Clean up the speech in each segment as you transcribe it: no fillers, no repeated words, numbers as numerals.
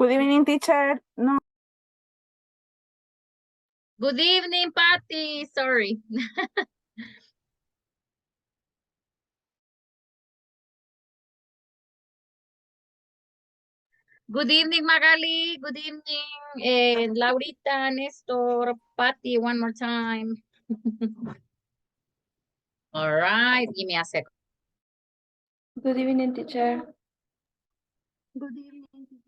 Good evening, teacher. No. Good evening, Patty. Sorry. Good evening, Magali. Good evening, Laurita, Nestor, Patty, one more time. All right, give me a second. Good evening, teacher. Good evening, teacher.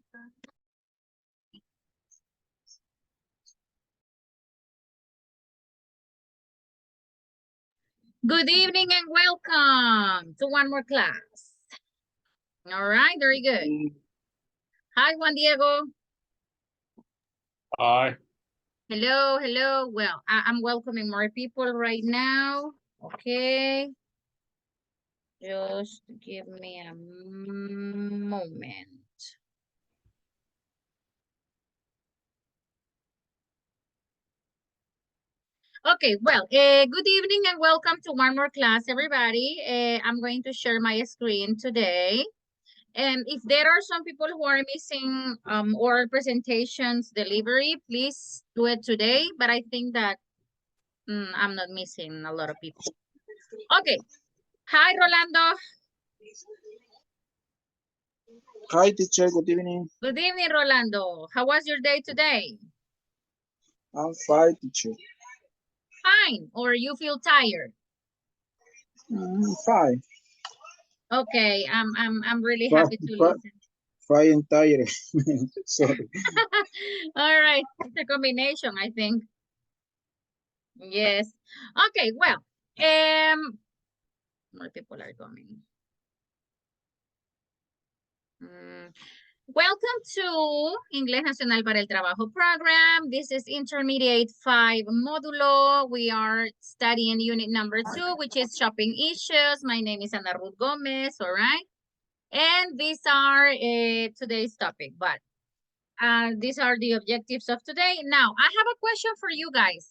Good evening and welcome to one more class. All right, very good. Hi, Juan Diego. Hi. Hello, hello. Well, I'm welcoming more people right now. Okay. Just give me a moment. Okay, well, good evening and welcome to one more class, everybody. I'm going to share my screen today. And if there are some people who are missing oral presentations delivery, please do it today. But I think that I'm not missing a lot of people. Okay. Hi, Rolando. Hi, teacher. Good evening. Good evening, Rolando. How was your day today? I'm fine, teacher. Fine, or you feel tired? Fine. Okay, I'm really happy to listen. Fine and tired. Sorry. All right, it's a combination, I think. Yes. Okay, well, more people are coming. Welcome to Inglés Nacional para el Trabajo program. This is Intermediate 5 modulo. We are studying unit number 2, which is shopping issues. My name is Ana Ruth Gomez, all right? And these are today's topic, but these are the objectives of today. Now, I have a question for you guys.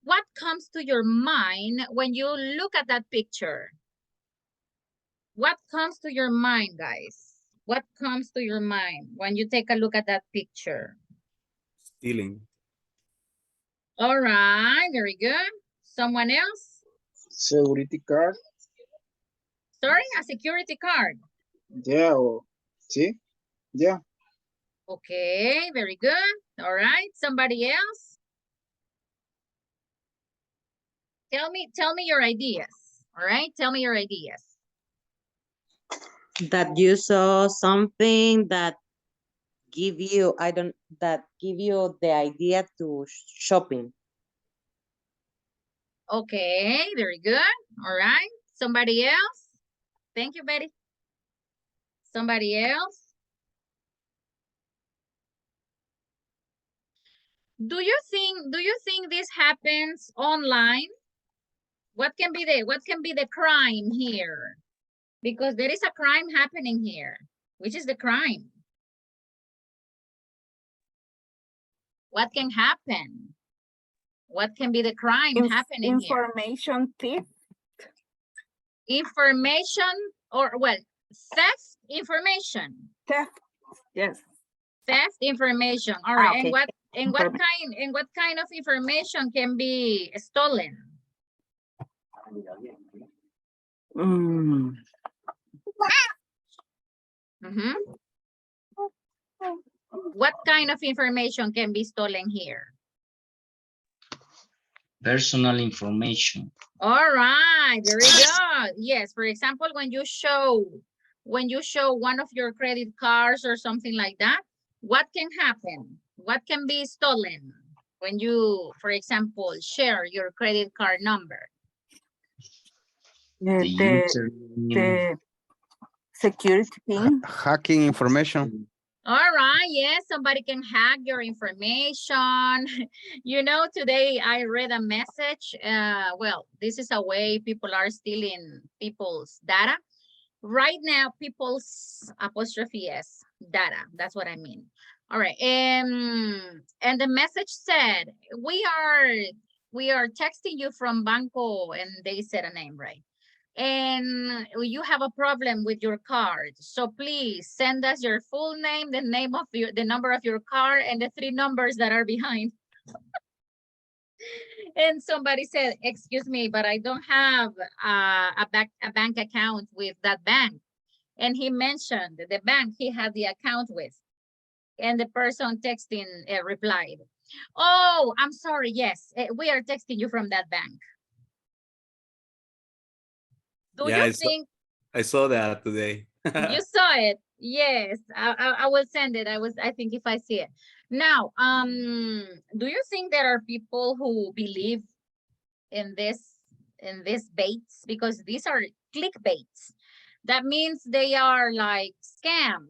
What comes to your mind when you look at that picture? What comes to your mind, guys? What comes to your mind when you take a look at that picture? Stealing. All right, very good. Someone else? Security card. Sorry, a security card. Yeah. See? Yeah. Okay, very good. All right, somebody else? Tell me your ideas. All right, tell me your ideas. That you saw something that give you, that give you the idea to shopping. Okay, very good. All right, somebody else? Thank you, Betty. Somebody else? Do you think this happens online? What can be the crime here? Because there is a crime happening here. Which is the crime? What can happen? What can be the crime happening here? Information thief. Information or, well, theft information. Theft. Yes. Theft information. All right. Okay. And what kind of information can be stolen? What kind of information can be stolen here? Personal information. All right, very good. Yes, for example, when you show one of your credit cards or something like that, what can happen? What can be stolen when you, for example, share your credit card number? The security pin. Hacking information. All right, yes, somebody can hack your information. You know, today I read a message. Well, this is a way people are stealing people's data. Right now, people's apostrophe S data. That's what I mean. All right. And the message said, we are texting you from Banco, and they said a name, right? and you have a problem with your card. So please send us your full name, the name of the number of your card, and the 3 numbers that are behind. And somebody said, excuse me, but I don't have a bank account with that bank. And he mentioned the bank he had the account with. And the person texting replied, oh, I'm sorry, yes, we are texting you from that bank. Do you think? I saw that today. You saw it? Yes, I will send it. I think if I see it. Now, do you think there are people who believe in this baits? Because these are clickbaits. That means they are like scam.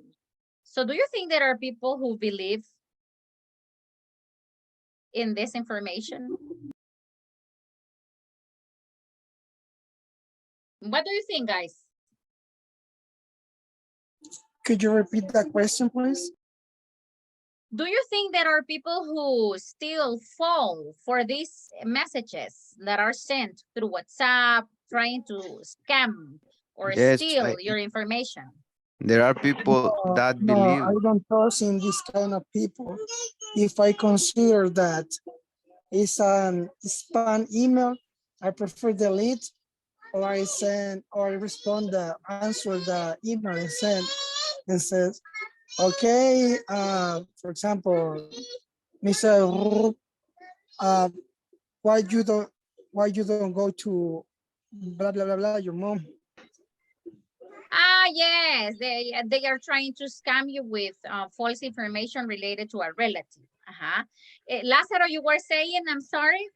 So do you think there are people who believe in this information? What do you think, guys? Could you repeat that question, please? Do you think there are people who still fall for these messages that are sent through WhatsApp, trying to scam or Yes, steal your information? there are people that No, believe. I don't trust in this kind of people. If I consider that it's an spam email, I prefer delete, or I send or I respond the answer the email and send and says, okay, for example, Mr. Why you don't go to blah blah blah blah your mom? Ah, yes, they are trying to scam you with false information related to a relative. Lázaro, you were saying, I'm sorry?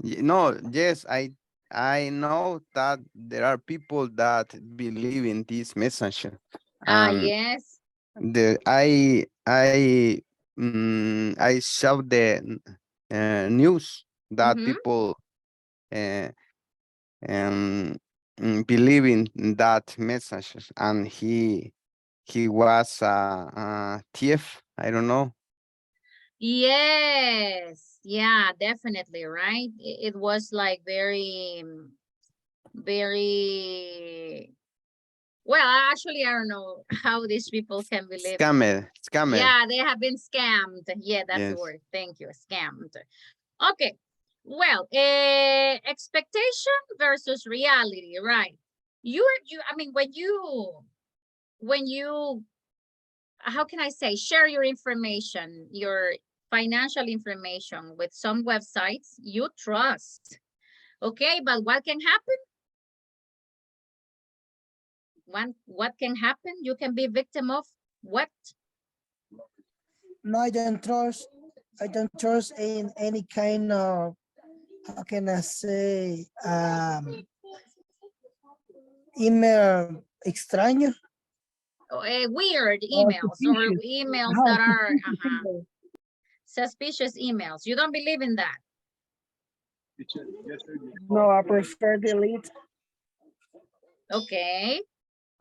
No, yes, I know that there are people that believe in this message. Yes. I saw the news that people believe in that message, and he was a thief. I don't know. Yes, yeah, definitely, right? It was like very, well, actually, I don't know how these people can believe. Scammer. Yeah, they have been scammed. Yeah, that's the word. Thank you, scammed. Okay, well, expectation versus reality, right? I mean, when you, how can I say, share your information, your financial information with some websites you trust. Okay, but what can happen? What can happen? You can be victim of what? No, I don't trust. I don't trust in any kind of, how can I say, email extraño. Weird emails or emails that are suspicious emails. You don't believe in that? No, I prefer delete. Okay,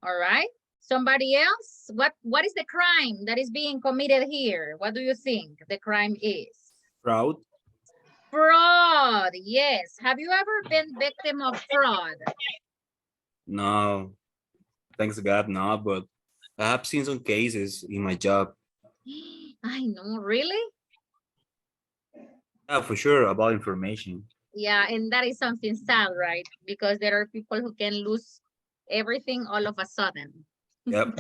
all right. Somebody else? What is the crime that is being committed here? What do you think the crime is? Fraud. Fraud, yes. Have you ever been victim of fraud? No, thanks God, no, but I have seen some cases in my job. I know, really? Yeah, for sure, about information. Yeah, and that is something sad, right? Because there are people who can lose everything all of a sudden. Yep.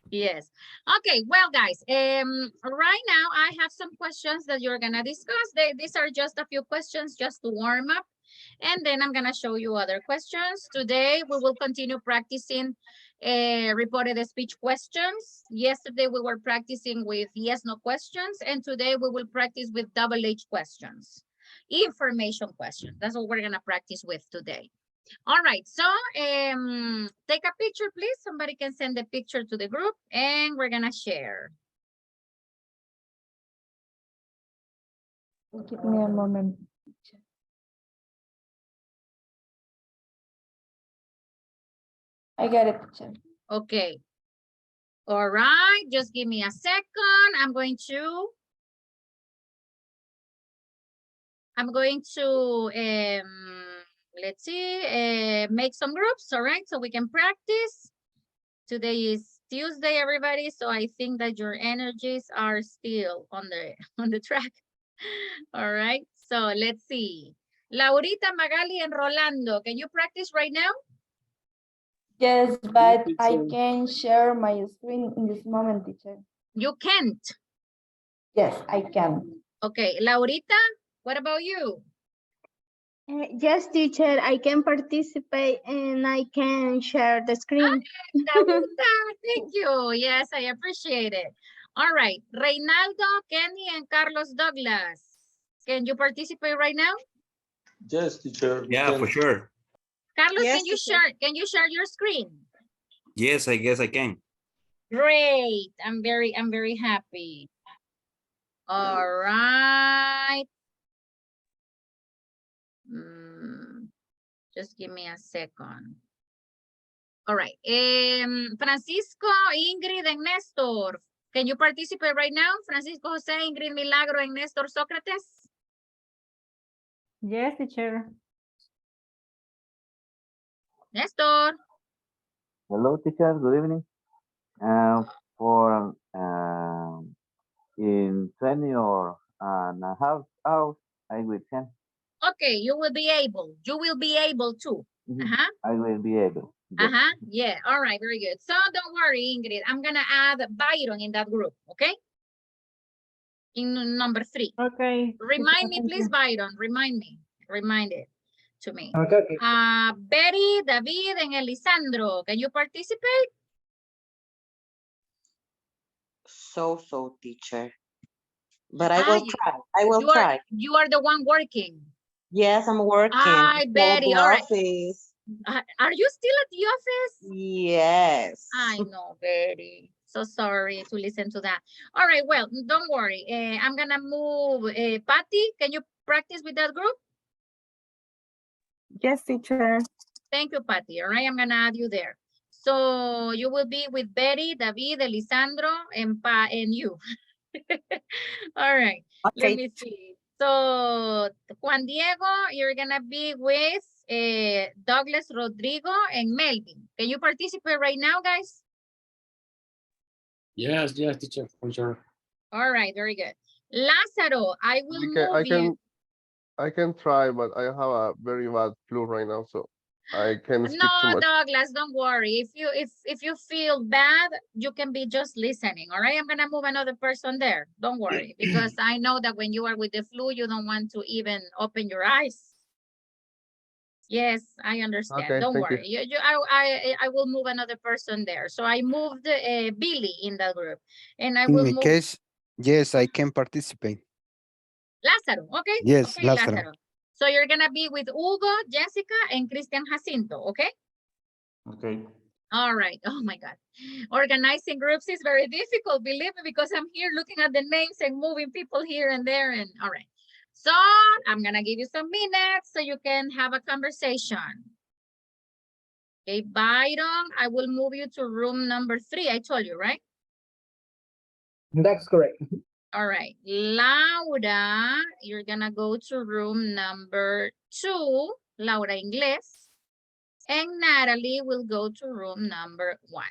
Yes. Okay, well, guys, right now I have some questions that you're gonna discuss. These are just a few questions just to warm up, and then I'm gonna show you other questions. Today we will continue practicing reported speech questions. Yesterday we were practicing with yes, no questions, and today we will practice with double H questions, information questions. That's what we're gonna practice with today. All right, so take a picture, please. Somebody can send the picture to the group and we're gonna share. Give me a moment. I got it, teacher. Okay. All right, just give me a second. I'm going to Let's see, make some groups, all right, so we can practice. Today is Tuesday, everybody, so I think that your energies are still on the track. All right, so let's see. Laurita, Magali, and Rolando, can you practice right now? Yes, but I teacher. can share my screen in this moment, teacher. You can't. Yes, I can. Okay, Laurita, what about you? Yes, teacher, I can participate and I can share the screen. Laurita, thank you. Yes, I appreciate it. All right, Reynaldo, Kenny, and Carlos Douglas. Can you participate right now? Yes, teacher. Yeah, for sure. Carlos, Yes, can you teacher. share your screen? Yes, I guess I can. Great. I'm very happy. All right. Just give me a second. All right. Francisco, Ingrid, and Nestor. Can you participate right now? Francisco, Jose, Ingrid, Milagro, and Nestor Sócrates. Yes, teacher. Nestor. Hello, teacher. Good evening. For in 20 or and a half hours, I will can. Okay, you will be able. You will be able to. Uh-huh. I will be able. Yes. Uh-huh. Yeah. All right. Very good. So don't worry, Ingrid. I'm gonna add Byron in that group. Okay. In number 3. Okay. Remind me, please, Byron. Remind me. Remind it to me. Okay. Betty, David, and Elisandro. Can you participate? So, teacher. But I will try. I will You are, try. you are the one working. Yes, I'm working. Hi, So Betty. the All right. office. Are you still at the office? Yes. I know, Betty. So sorry to listen to that. All right, well, don't worry. I'm gonna move. Patty, can you practice with that group? Yes, teacher. Thank you, Patty. All right, I'm gonna add you there. So you will be with Betty, David, Elisandro, and you. All right, let me see. So Juan Diego, you're gonna be with Douglas, Rodrigo, and Melvin. Can you participate right now, guys? Yes, teacher, for sure. All right, very good. Lázaro, I will move you. I can try, but I have a very bad flu right now, so I can't speak too No, much. Douglas, don't worry. If you feel bad, you can be just listening. All right, I'm gonna move another person there. Don't worry, because I know that when you are with the flu, you don't want to even open your eyes. Yes, I understand. Okay, Don't thank worry. I will move another person there. So I moved Billy in the group, and I In will my move case, yes, I can participate. Lázaro. Okay. Yes, Okay, Lázaro. Lázaro. So you're gonna be with Hugo, Jessica, and Christian Jacinto. Okay. Okay. All right. Oh my God. Organizing groups is very difficult, believe me, because I'm here looking at the names and moving people here and there. And all right. So I'm going to give you some minutes so you can have a conversation. Okay, Byron, I will move you to room number 3. I told you, right? That's correct. All right. Laura, you're going to go to room number 2, Laura Ingles. And Natalie will go to room number 1.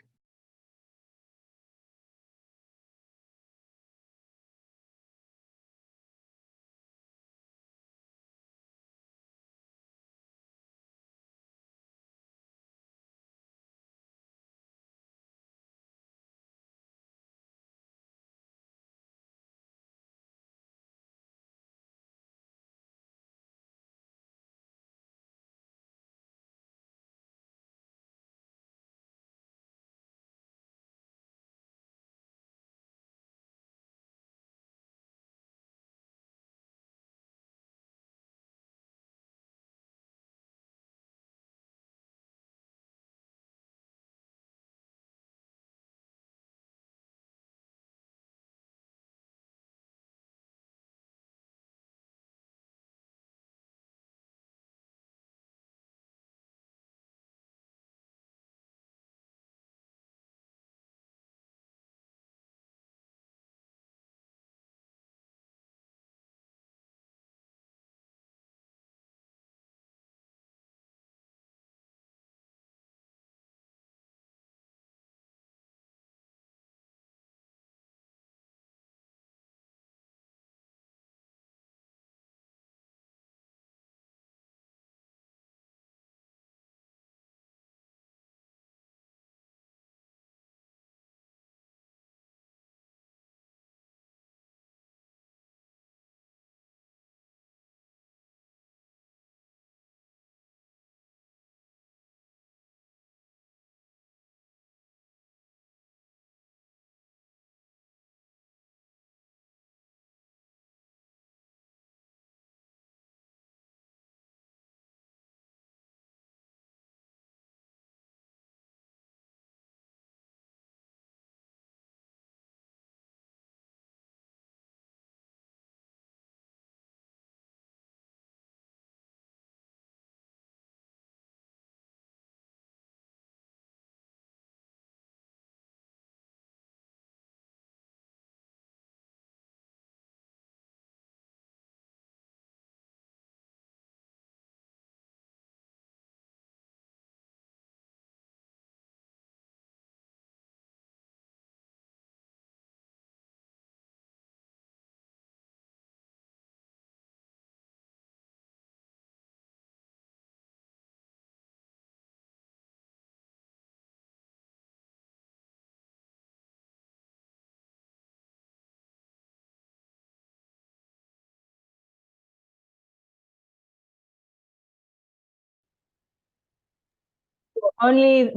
Only,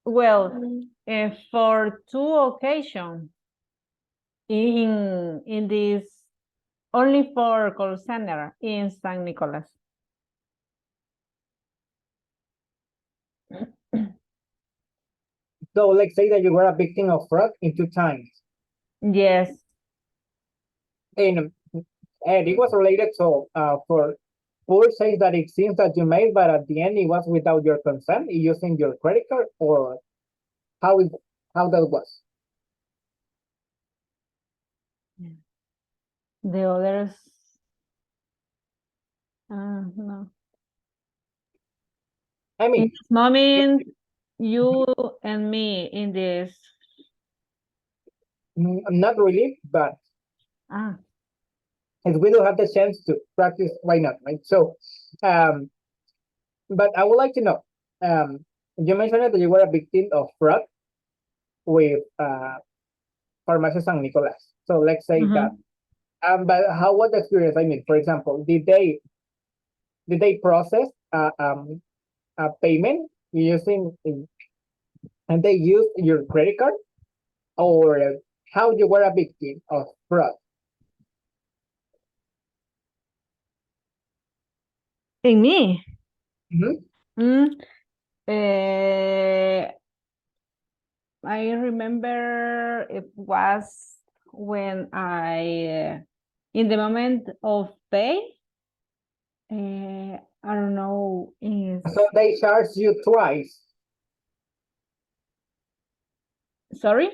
well, for 2 occasions in this, only for call center in San Nicolas. So let's say that you were a victim of fraud in 2 times. Yes. And it was related to for purchase that it seems that you made, but at the end it was without your consent, using your credit card, or how that was. The others, no. I mean, in this moment, you and me in this. Not really, but Ah. if we do have the chance to practice, why not, right? So, but I would like to know, you mentioned that you were a victim of fraud with Farmacia San Nicolas. So let's say that, but how was the experience? I mean, for example, did they process a payment using, and they used your credit card, or how you were a victim of fraud? In me? Mm-hmm. I remember it was when I, in the moment of pay, I don't know. So they charged you twice. Sorry?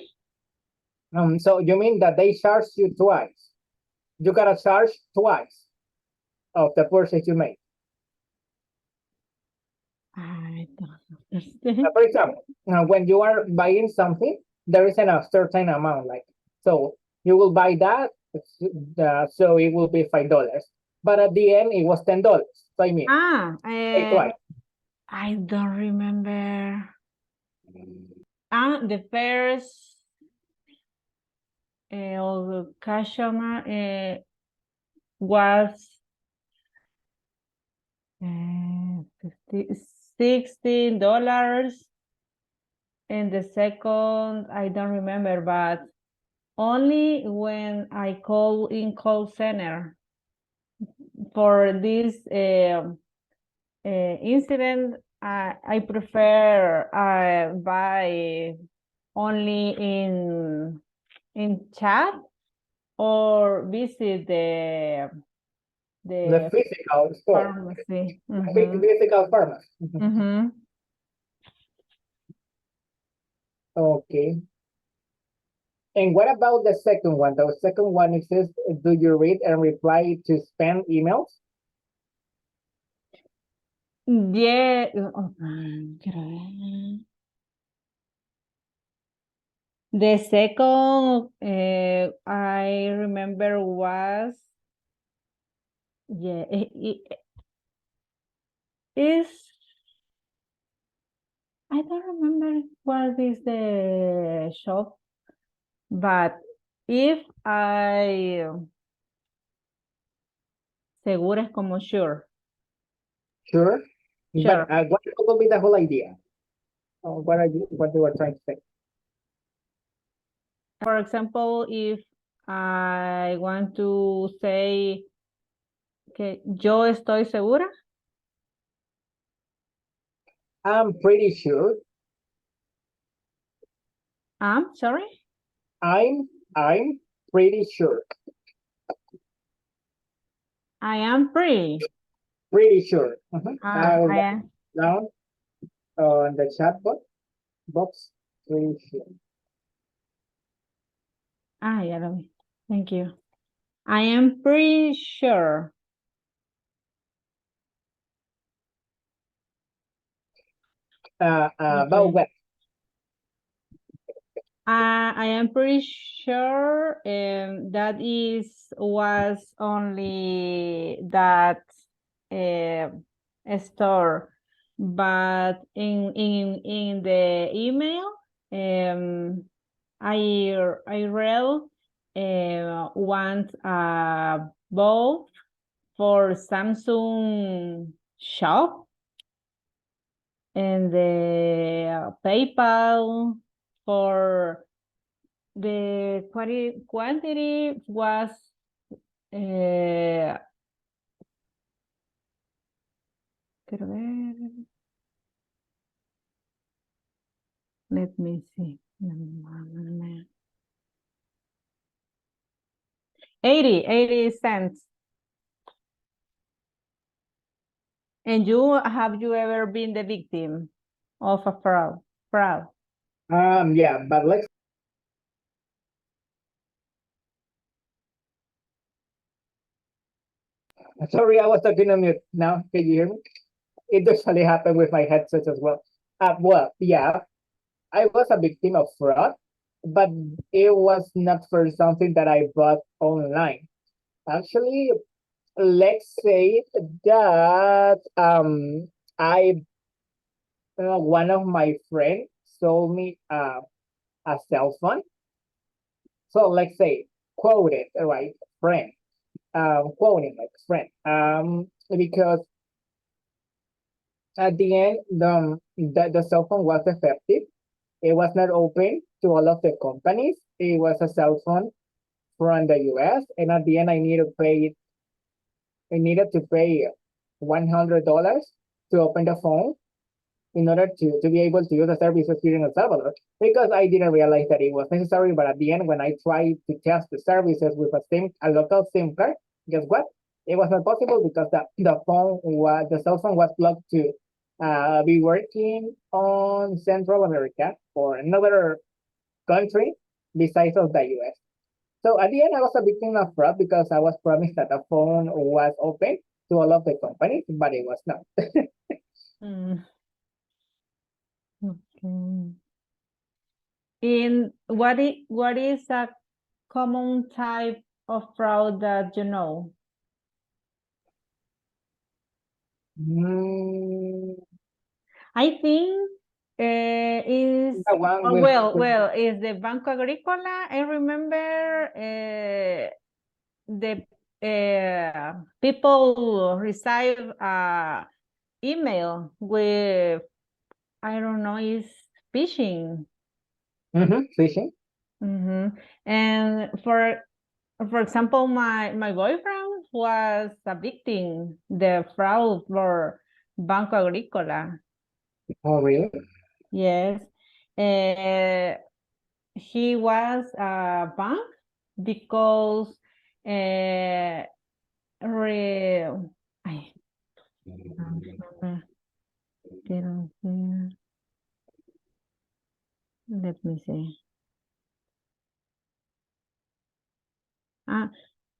So you mean that they charged you twice? You got a charge twice of the purchase you made. I don't understand. For example, when you are buying something, there is a certain amount, like, so you will buy that, so it will be $5. But at the end, it was $10. So I mean, twice. I don't remember. The first customer was $16, and the second I don't remember, but only when I call in call center for this incident. I prefer buy only in chat or visit the physical store. Pharmacy. Physical pharmacy. Okay. And what about the second one? The second one, it says, do you read and reply to spam emails? Yeah. The second I remember was, yeah, is, I don't remember what is the shop, but if I, seguro es como sure. Sure. Sure. But what will be the whole idea? What you are trying to say? For example, if I want to say que yo estoy segura. I'm pretty sure. I'm sorry? I'm pretty sure. I am pretty. Pretty sure. I am. Down on the chat box. Pretty sure. Ya lo vi. Thank you. I am pretty sure. About what? I am pretty sure that was only that store, but in the email I read want a bulb for Samsung shop, and the PayPal for the quantity was quiero ver. Let me see. 80 cents. And have you ever been the victim of a fraud? Yeah, but let's. Sorry, I was talking on mute. Now, can you hear me? It usually happened with my headset as well. Well, yeah, I was a victim of fraud, but it was not for something that I bought online. Actually, let's say that I one of my friends sold me a cell phone. So let's say quoted, right, friend, quoting like friend, because at the end the cell phone was effective. It was not open to all of the companies. It was a cell phone from the US, and at the end I needed to pay $100 to open the phone in order to be able to use the services here in El Salvador, because I didn't realize that it was necessary. But at the end, when I tried to test the services with a local SIM card, guess what? It was not possible because the cell phone was blocked to be working on Central America or another country besides of the US. So at the end, I was a victim of fraud because I was promised that the phone was open to all of the companies, but it was not. Okay. And what is a common type of fraud that you know? I think is The one with- is the Banco Agrícola. I remember the people receive email with, I don't know, is phishing. Phishing. And for example, my boyfriend was a victim the fraud for Banco Agrícola. Oh, really? Yes. He was a bank because let me see.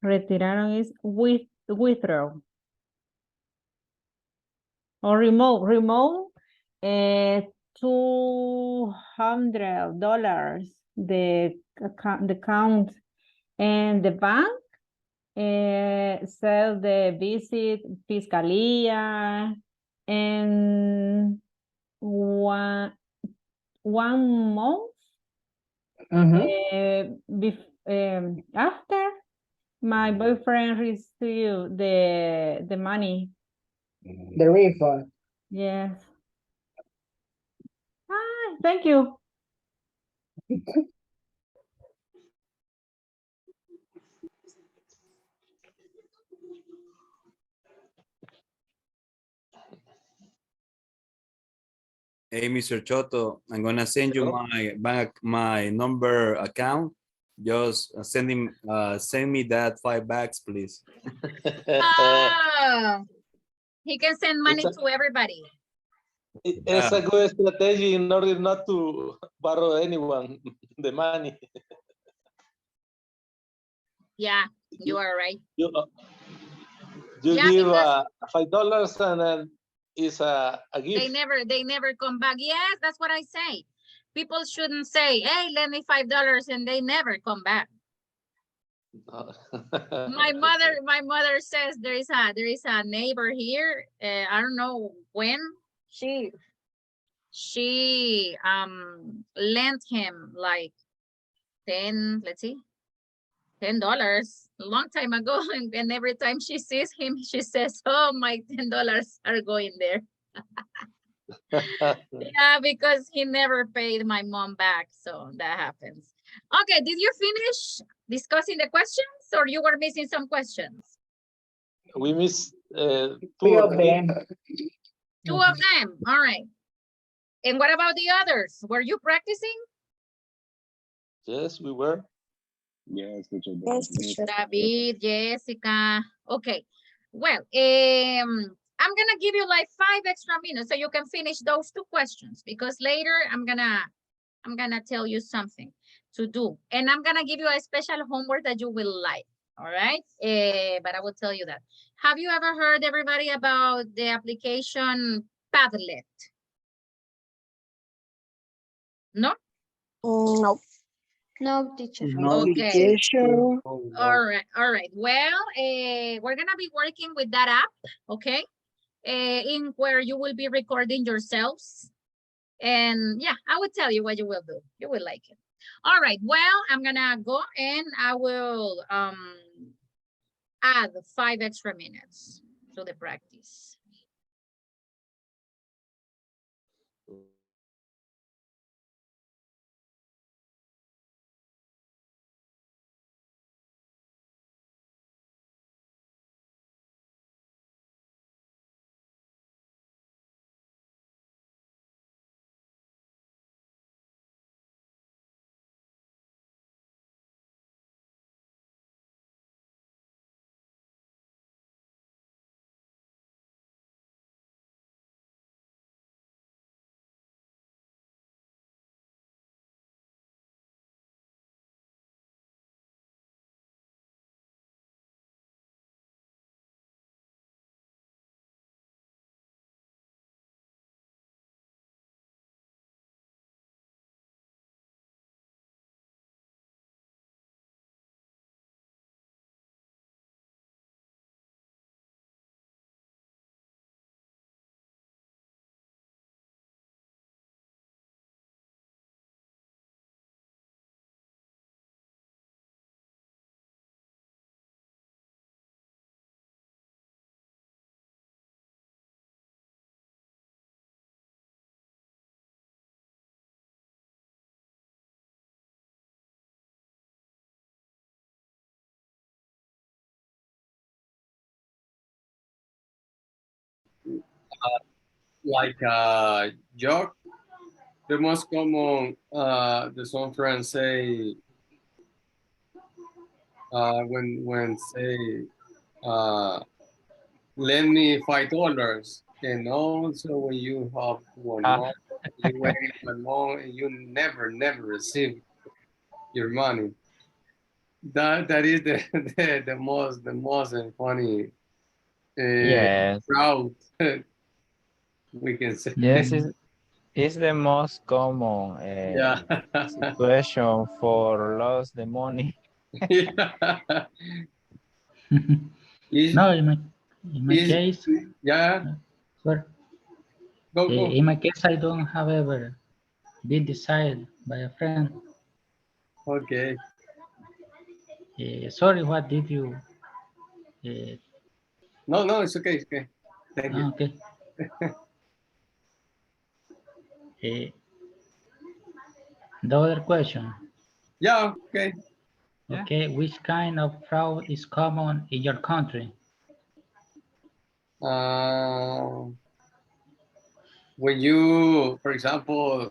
Retiraron is withdraw. Or remove $200 the account, and the bank sell the visit Fiscalía and one month after my boyfriend received the money. The refund. Yes. Thank you. Hey, Mr. Choto, I'm gonna send you my number account. Just send me that $5, please. Oh, he can send money to everybody. It's a good strategy in order not to borrow anyone the money. Yeah, you are right. You Yeah, give $5 and then it's a gift. They never come back. Yes, that's what I say. People shouldn't say, hey, lend me $5 and they never come back. My mother says there is a neighbor here. I don't know when she lent him like $10 a long time ago, and every time she sees him, she says, oh, my $10 are going there. Yeah, because he never paid my mom back, so that happens. Okay, did you finish discussing the questions, or you were missing some questions? We missed Three two of them. Two of them, all right. And what about the others? Were you practicing? Yes, we were. Yes, teacher. Yes, teacher. David, Jessica. Okay. Well, I'm gonna give you like 5 extra minutes so you can finish those 2 questions, because later I'm gonna tell you something to do, and I'm gonna give you a special homework that you will like. All right, but I will tell you that. Have you ever heard, everybody, about the application Padlet? No? No. No, teacher. No, Okay. Application. All right. Well, we're gonna be working with that app, okay? In where you will be recording yourselves. And yeah, I will tell you what you will do. You will like it. All right, well, I'm gonna go and I will add 5 extra minutes to the practice. Like joke, the most common, the some friends say, when say, lend me $5, and also when you have 1 month, you wait 1 month and you never receive your money. That is the most funny Yes, crowd we can say. yes, it's the most common Yeah. situation for lose the money. Yeah. No, in my Is case, yeah. sorry, Go. in my case, I don't have ever been decided by a friend. Okay. Sorry, what did you? No, it's okay. It's okay. Thank you. Okay. The other question. Yeah. Okay. Okay, which kind of fraud is common in your country? When you, for example,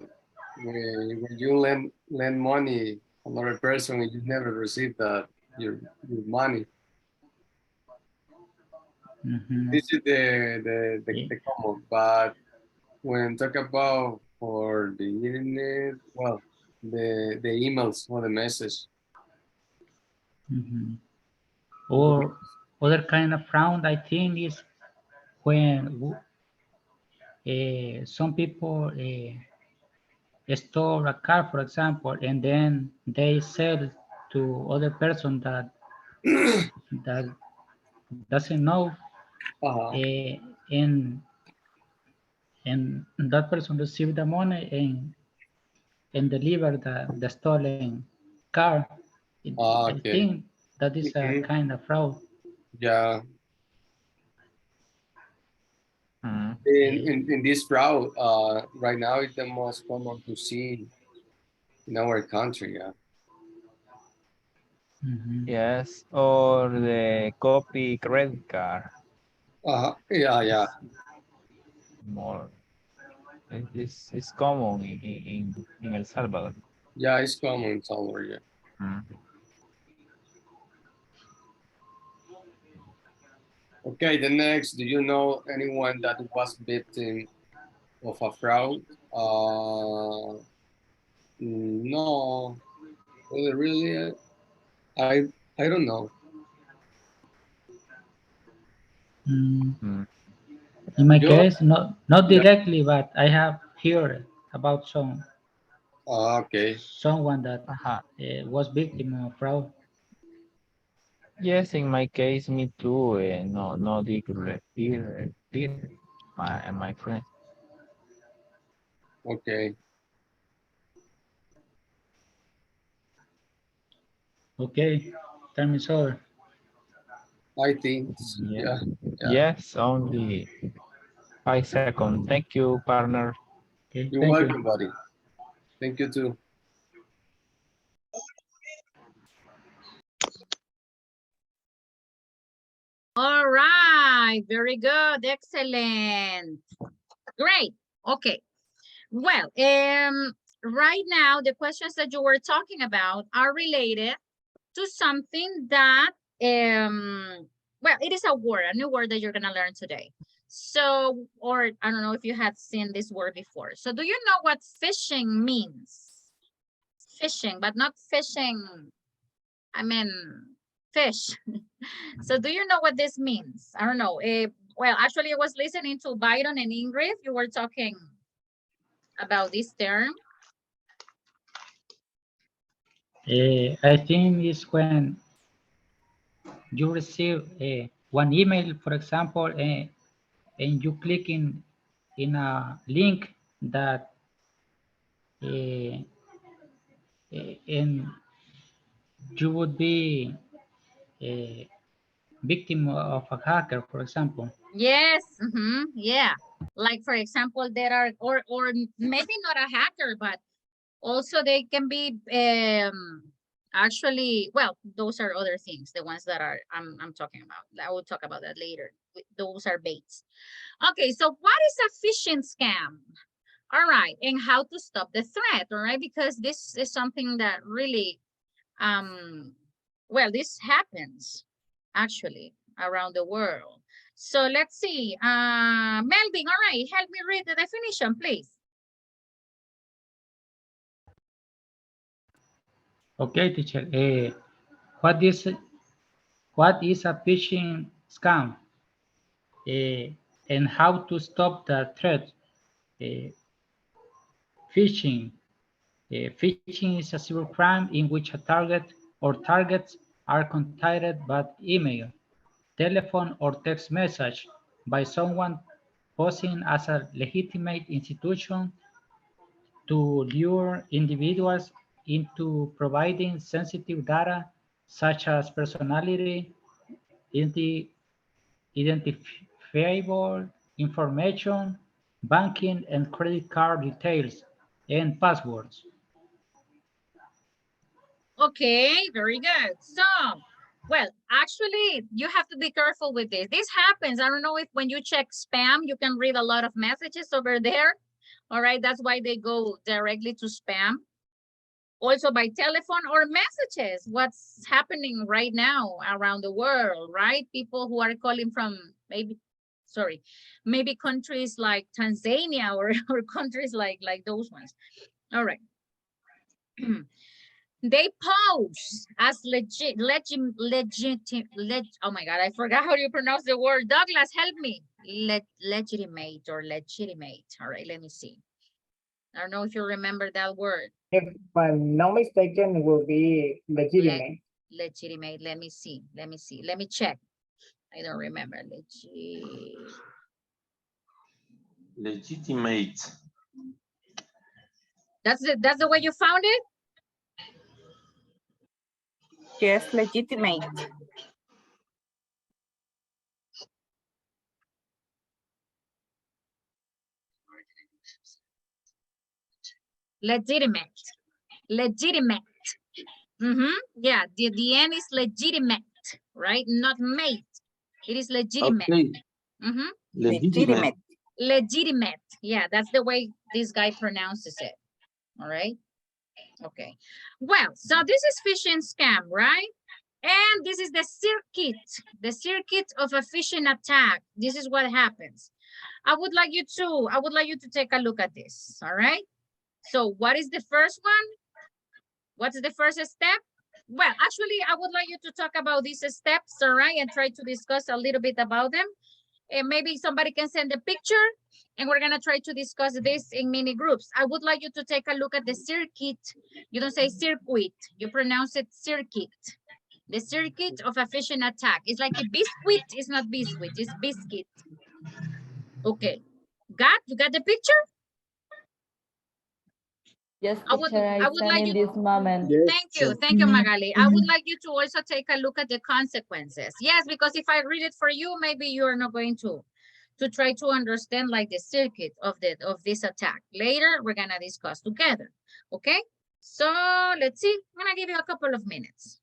when you lend money another person and you never receive that your money. This is the common, but when talk about for the internet, well, the emails or the message. Or other kind of fraud, I think, is when some people store a car, for example, and then they sell to other person that doesn't know, and that person receive the money and deliver the stolen car. I Okay. think that is a kind of fraud. Yeah. In this route, right now it's the most common to see in our country. Yeah. Yes, or the copy credit card. Yeah. More. It's common in El Salvador. Yeah, it's common somewhere. Yeah. Okay, the next, do you know anyone that was victim of a fraud? No, really, I don't know. In my You? case, not directly, but I have heard about Okay. someone that was victim of fraud. Yes, in my case, me too. No, my friend. Okay. Okay, tell me so. I think, yeah. Yes, only 5 seconds. Thank you, partner. Okay, You're thank welcome, you. buddy. Thank you too. All right, very good, excellent. Great, okay. Well, right now, the questions that you were talking about are related to something that, well, it is a word, a new word that you're gonna learn today. So, or I don't know if you had seen this word before. So do you know what phishing means? Fishing, but not fishing, I mean, fish. So do you know what this means? I don't know. Well, actually, I was listening to Byron and Ingrid. You were talking about this term. I think it's when you receive one email, for example, and you click in a link that and you would be a victim of a hacker, for example. Yes, yeah. Like for example, there are, or maybe not a hacker, but also they can be actually, well, those are other things, the ones that are I'm talking about. I will talk about that later. Those are baits. Okay, so what is a phishing scam? All right, and how to stop the threat, all right? Because this is something that really, well, this happens actually around the world. So let's see, Melvin, all right, help me read the definition, please. Okay, teacher. What is a phishing scam? And how to stop the threat? Phishing. Phishing is a cybercrime in which a target or targets are contacted by email, telephone, or text message by someone posing as a legitimate institution to lure individuals into providing sensitive data such as personality, identifiable information, banking and credit card details, and passwords. Okay, very good. So, well, actually, you have to be careful with this. This happens. I don't know if when you check spam, you can read a lot of messages over there. All right, that's why they go directly to spam. Also by telephone or messages, what's happening right now around the world, right? People who are calling from maybe countries like Tanzania or countries like those ones. All right. They pose as oh my God, I forgot how you pronounce the word. Douglas, help me. Legitimate or legitimate. All right, let me see. I don't know if you remember that word. If I'm not mistaken, it will be legitimate. Legitimate. Let me see. Let me check. I don't remember. Legitimate. That's the way you found it? Yes, legitimate. Legitimate. Legitimate. Yeah, the end is legitimate, right? Not mate. It is legitimate. Okay. Legitimate. Legitimate. Yeah, that's the way this guy pronounces it. All right. Okay. Well, so this is phishing scam, right? And this is the circuit of a phishing attack. This is what happens. I would like you to take a look at this. All right. So what is the first one? What's the first step? Well, actually, I would like you to talk about these steps, all right, and try to discuss a little bit about them. And maybe somebody can send a picture, and we're gonna try to discuss this in mini groups. I would like you to take a look at the circuit. You don't say circuit, you pronounce it circuit. The circuit of a phishing attack. It's like a biscuit, it's not biscuit, it's biscuit. Okay, you got the picture? Yes, I would like in you. this moment. Thank you, Magali. I would like you to also take a look at the consequences. Yes, because if I read it for you, maybe you are not going to try to understand like the circuit of this attack. Later, we're gonna discuss together. Okay? So let's see. I'm gonna give you a couple of minutes.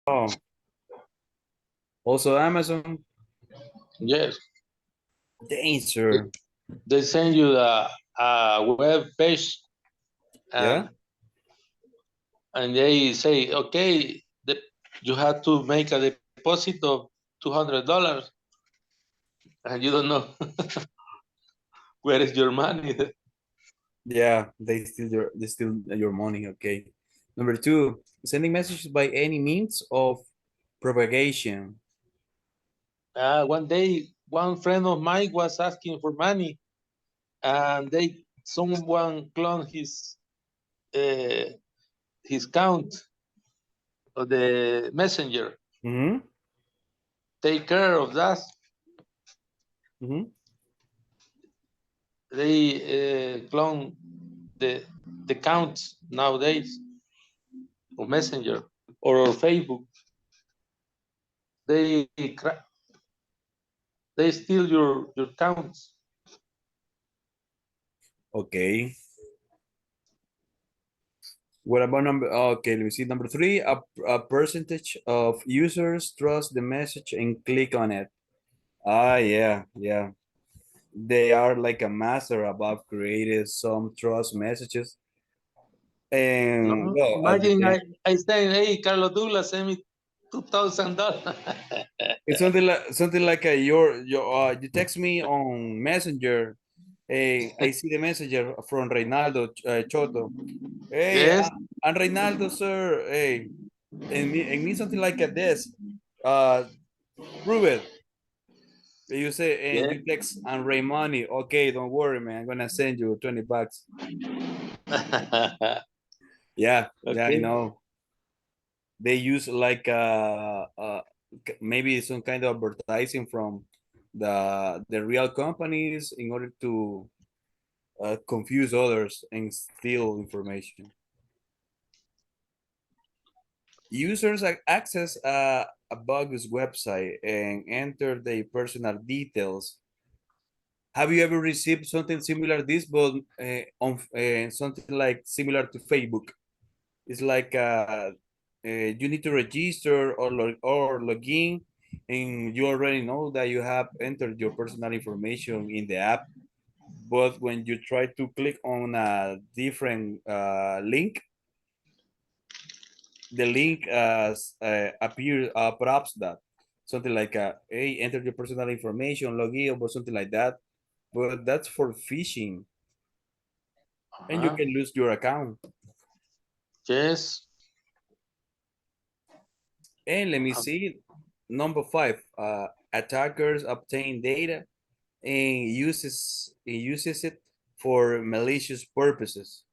Oh, also Amazon. Yes. Danger. They send you a web page. Yeah. And they say, okay, you have to make a deposit of $200, and you don't know where is your money. Yeah, they steal your money. Okay. Number two, sending messages by any means of propagation. One day, one friend of mine was asking for money, and someone cloned his count of the messenger. Take care of that. They clone the counts nowadays of messenger or Facebook. They steal your counts. Okay. What about number? Okay, let me see. Number three, a percentage of users trust the message and click on it. Yeah. They are like a master about creating some trust messages. And well, Imagine I say, hey, Carlos Douglas, send me $2,000. it's something like you text me on Messenger. Hey, I see the messenger from Reynaldo Choto. Hey, Yes. I'm Reynaldo, sir. Hey, and me something like this. Prove it. You say, and you text and Ray money. Okay, don't worry, man. I'm gonna send you $20. Yeah, Okay. you know. They use like maybe some kind of advertising from the real companies in order to confuse others and steal information. Users access a bogus website and enter their personal details. Have you ever received something similar to this, but on something like similar to Facebook? It's like you need to register or log in, and you already know that you have entered your personal information in the app. But when you try to click on a different link, the link appears perhaps that something like hey, enter your personal information, log in, or something like that. But that's for phishing, and you can lose your account. Yes. And let me see, number 5, attackers obtain data and uses it for malicious purposes.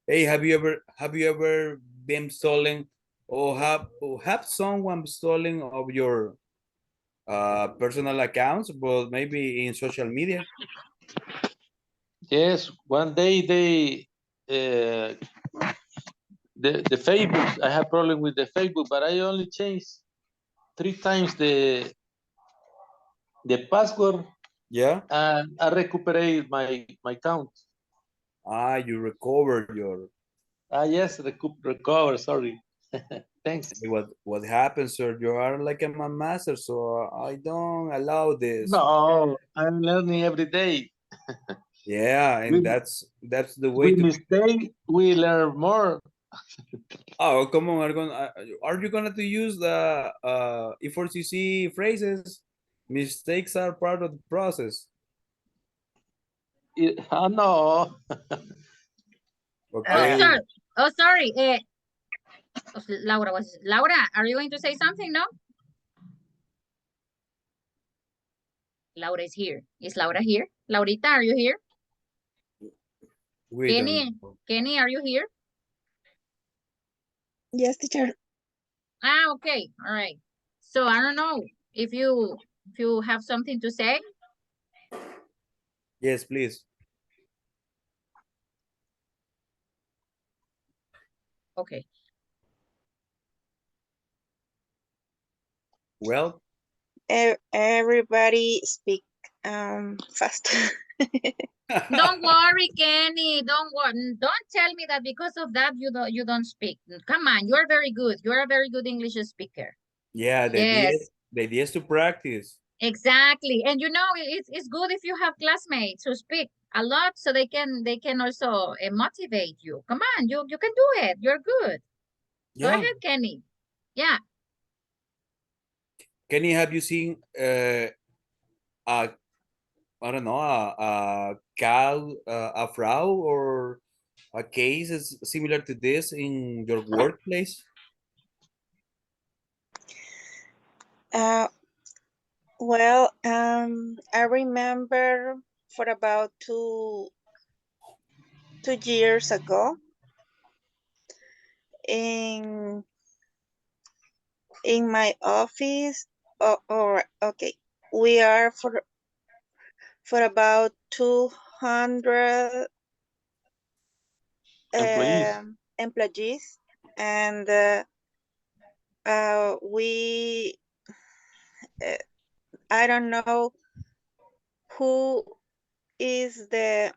Hey, have you ever been stolen or have someone stolen of your personal accounts, but maybe in social media? Yes, one day uh, the Facebook, I have problem with the Facebook, but I only changed 3 times the password. Yeah. And I recuperate my account. You recovered your. Yes, recover. Sorry. Thanks. What happens, sir? You are like a master, so I don't allow this. No, I'm learning every day. Yeah, and that's the way we to mistake, we learn more. Oh, come on, are you gonna to use the E4CC phrases? Mistakes are part of the process. No. Okay. Oh, sorry. Laura, are you going to say something? No? Laura is here. Is Laura here? Laurita, are you here? Kenny, are you here? Yes, teacher. Okay. All right. So I don't know if you have something to say. Yes, please. Okay. Well, everybody speak fast. Don't worry, Kenny. Don't worry. Don't tell me that because of that you don't speak. Come on, you are very good. You are a very good English speaker. yeah, the idea is to practice. Exactly. And you know, it's good if you have classmates who speak a lot so they can also motivate you. Come on, you can do it. You're good. Yeah. Go ahead, Kenny. Yeah. Kenny, have you seen I don't know, a fraud or a case is similar to this in your workplace? Well, I remember for about two years ago in my office, or okay, we are for about 200 employees, and we I don't know who is the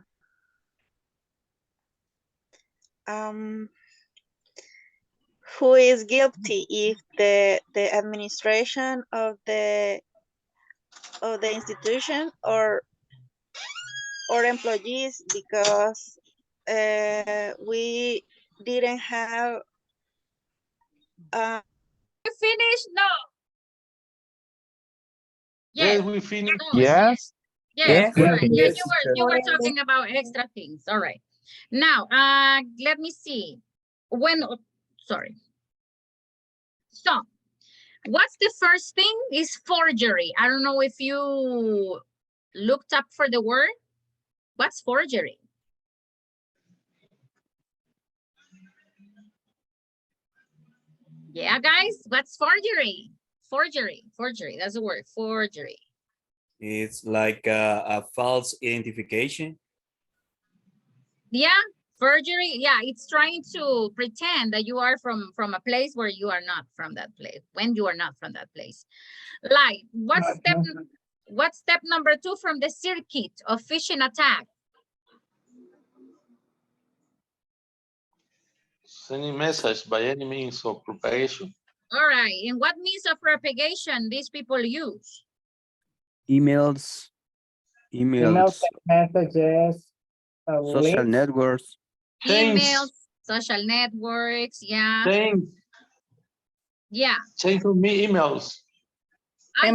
who is guilty, if the administration of the institution or employees, because we didn't have we finished? No. Yes, we finished. No. Yes. Yes. we All right. Yeah, finished. you were talking about extra things. All right. Now, let me see. Sorry. So, what's the first thing is forgery. I don't know if you looked up for the word. What's forgery? Yeah, guys, what's forgery? Forgery. Forgery. That's the word. Forgery. It's like a false identification. Yeah, forgery. Yeah, it's trying to pretend that you are from a place where you are not from that place, when you are not from that place. Like, what's step number 2 from the circuit of phishing attack? Sending message by any means of propagation. All right, and what means of propagation these people use? Emails, Email messages, social links. networks. Emails, social networks, yeah. Same. Yeah. Same for me emails. Ah,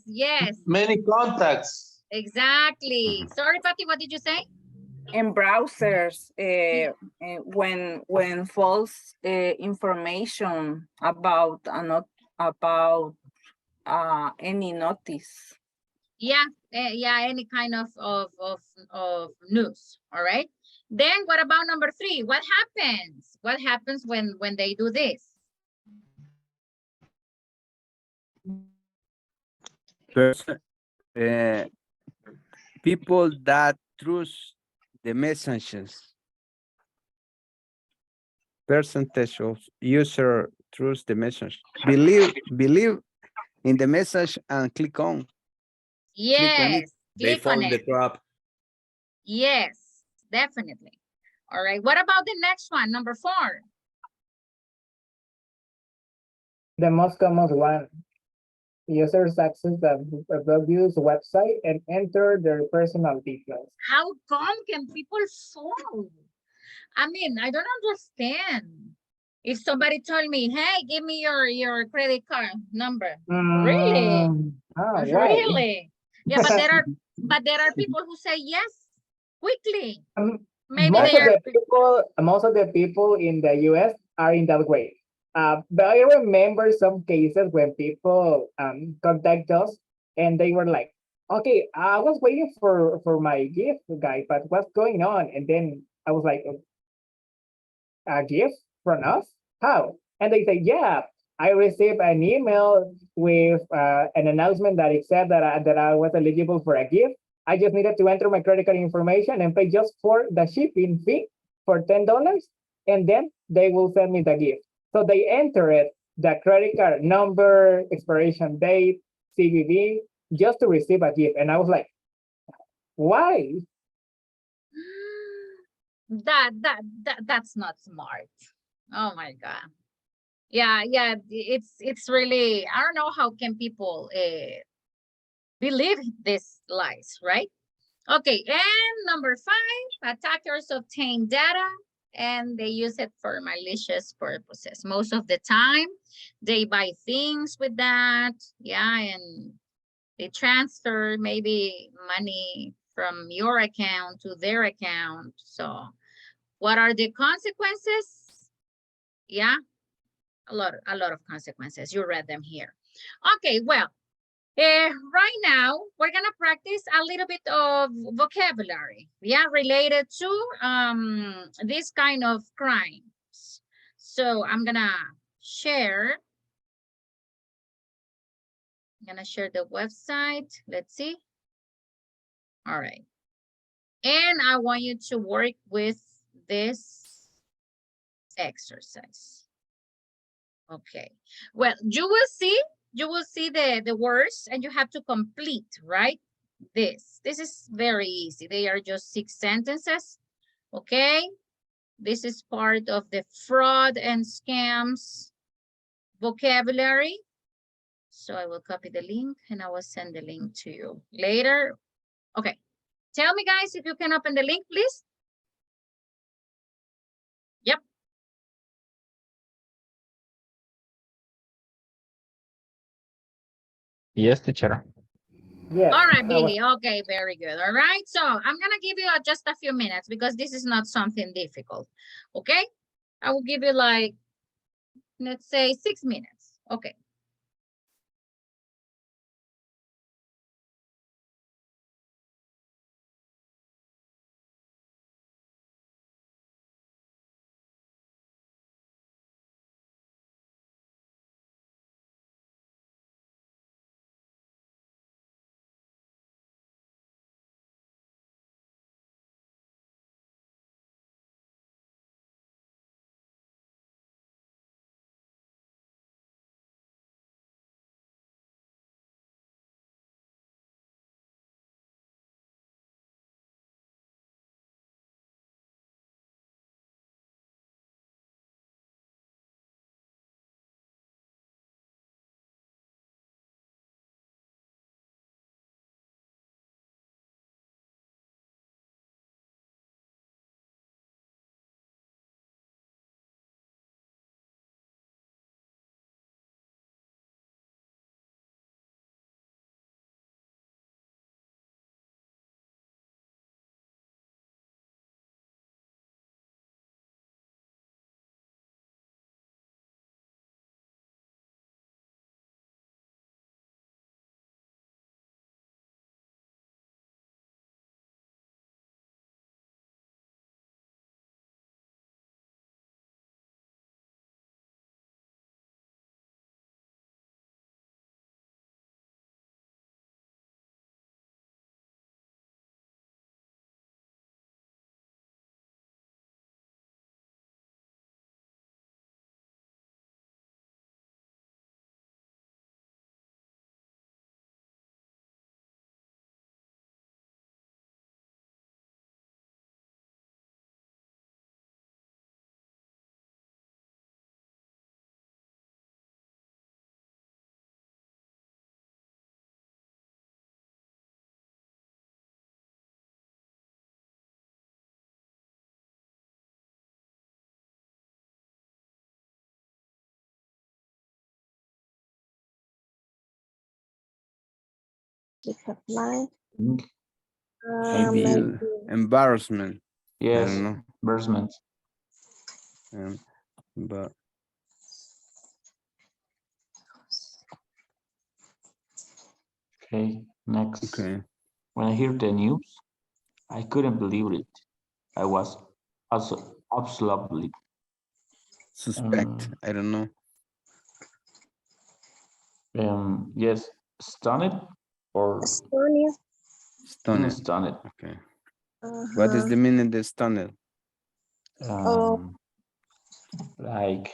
yes. Many contacts. Exactly. Sorry, Patty, what did you say? In browsers, when false information about any notice. Yeah, yeah, any kind of news. All right. Then what about number 3? What happens? What happens when they do this? People that trust the messages. Percentage of user trust the message. Believe in the message and click on. Yes, They click fall on in the it. trap. Yes, definitely. All right. What about the next one, number 4? The most common one. Users access the abuse website and enter their personal details. How come can people fall? I mean, I don't understand. If somebody told me, hey, give me your credit card number. Really? Why? Really? Yeah, but there are people who say yes quickly. Maybe most they of are. the people in the US are in that way. But I remember some cases when people contact us and they were like, okay, I was waiting for my gift, guy, but what's going on? And then I was like, a gift from us? How? And they say, yeah, I received an email with an announcement that it said that I was eligible for a gift. I just needed to enter my credit card information and pay just for the shipping fee for $10, and then they will send me the gift. So they entered the credit card number, expiration date, CVV, just to receive a gift. And I was like, why? That's not smart. Oh my God. Yeah, it's really, I don't know how can people believe these lies, right? Okay, and number 5, attackers obtain data and they use it for malicious purposes. Most of the time, they buy things with that, yeah, and they transfer maybe money from your account to their account. So what are the consequences? Yeah, a lot of consequences. You read them here. Okay, well, right now we're gonna practice a little bit of vocabulary, yeah, related to this kind of crimes. So I'm gonna share the website. Let's see. All right, and I want you to work with this exercise. Okay, well, you will see the words and you have to complete, right? This is very easy. They are just 6 sentences. Okay, this is part of the fraud and scams vocabulary. So I will copy the link and I will send the link to you later. Okay, tell me guys if you can open the link, please. Yep. Yes, teacher. Yeah. All right, Billy. Okay, very good. All right, so I'm gonna give you just a few minutes because this is not something difficult. Okay, I will give you like, let's say 6 minutes. Okay. Click apply. Maybe. Feel embarrassment. I Yes, don't know. embarrassment. But Okay, next. okay. When I hear the news, I couldn't believe it. I was also absolutely Suspect. I don't know. yes, stunned or Estonia. Stunned. stunned. Okay. What is the meaning of the stunned? Like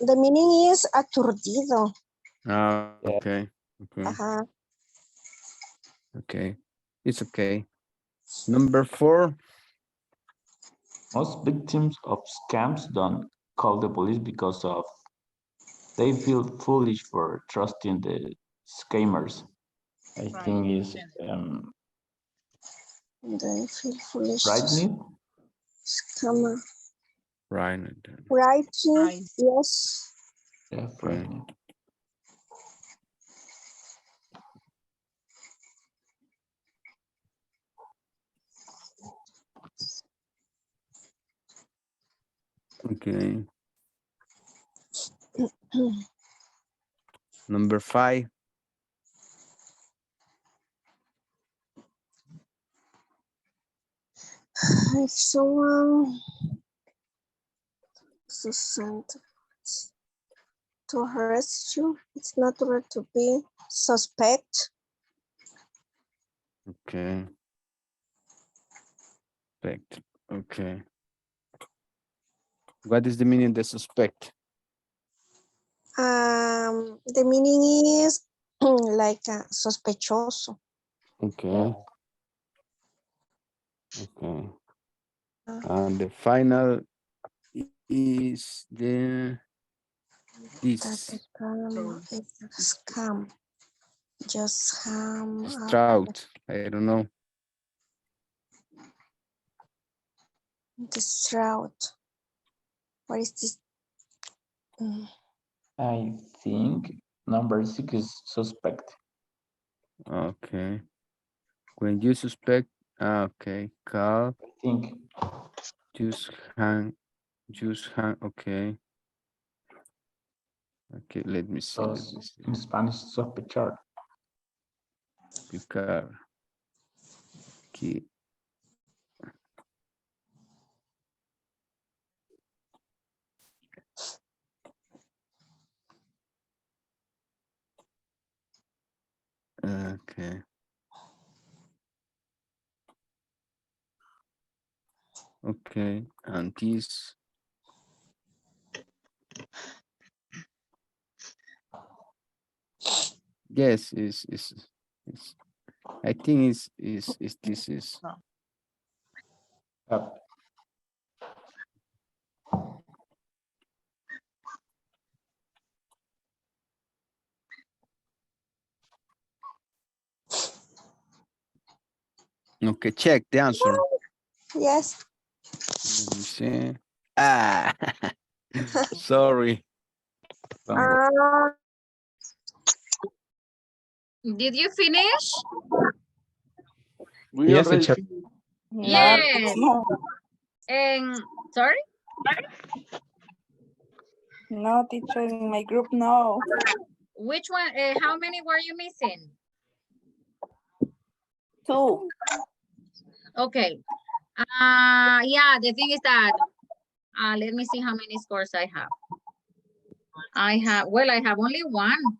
The meaning is aturdido. Ah, okay. Okay. Ajá. Okay. It's okay. Number 4. most victims of scams don't call the police because of they feel foolish for trusting the scammers. I think is They feel foolish. frightening. Scammer. Right. Right. Yes. Yeah, frightening. Okay. Number 5. If someone sent to arrest you, it's natural to be suspect. Okay. Suspect. Okay. What is the meaning of the suspect? The meaning is like sospechoso. Okay. Okay. And the final is this Scam. Just scam. Stroud. I don't know. The Stroud. What is this? I think number 6 is suspect. Okay. When you suspect, okay, call. I think. Just hang. Okay. Okay, let me see. In Spanish, sospechar. Picar. Okay. Okay. Okay, and this. Yes, is I think is this is. Okay, check the answer. Yes. Let me see. Ah, sorry. Did you finish? We Yes, already teacher. finished. Yes. And sorry? No, teacher, in my group, no. Which one? How many were you missing? 2. Okay. Yeah, the thing is that let me see how many scores I have. I have only one.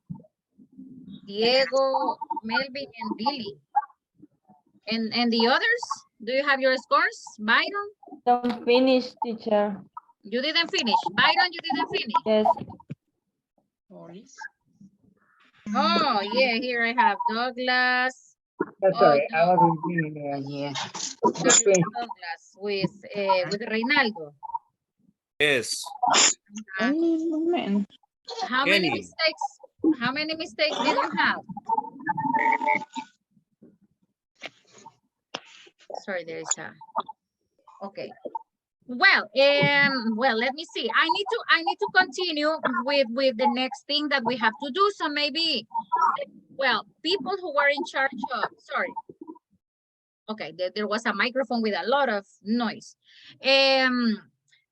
Diego, Melvin, and Billy. And the others? Do you have your scores? Byron? Don't finish, teacher. You didn't finish. Byron, you didn't finish. Yes. Oh, yeah, here I have Douglas. Sorry, I wasn't reading. Yeah. Just finish. Douglas with Reinaldo. Yes. How many mistakes? How many mistakes did you have? Sorry, there is a. Okay. Well, let me see. I need to continue with the next thing that we have to do. So maybe, well, people who were in charge of, sorry. Okay, there was a microphone with a lot of noise.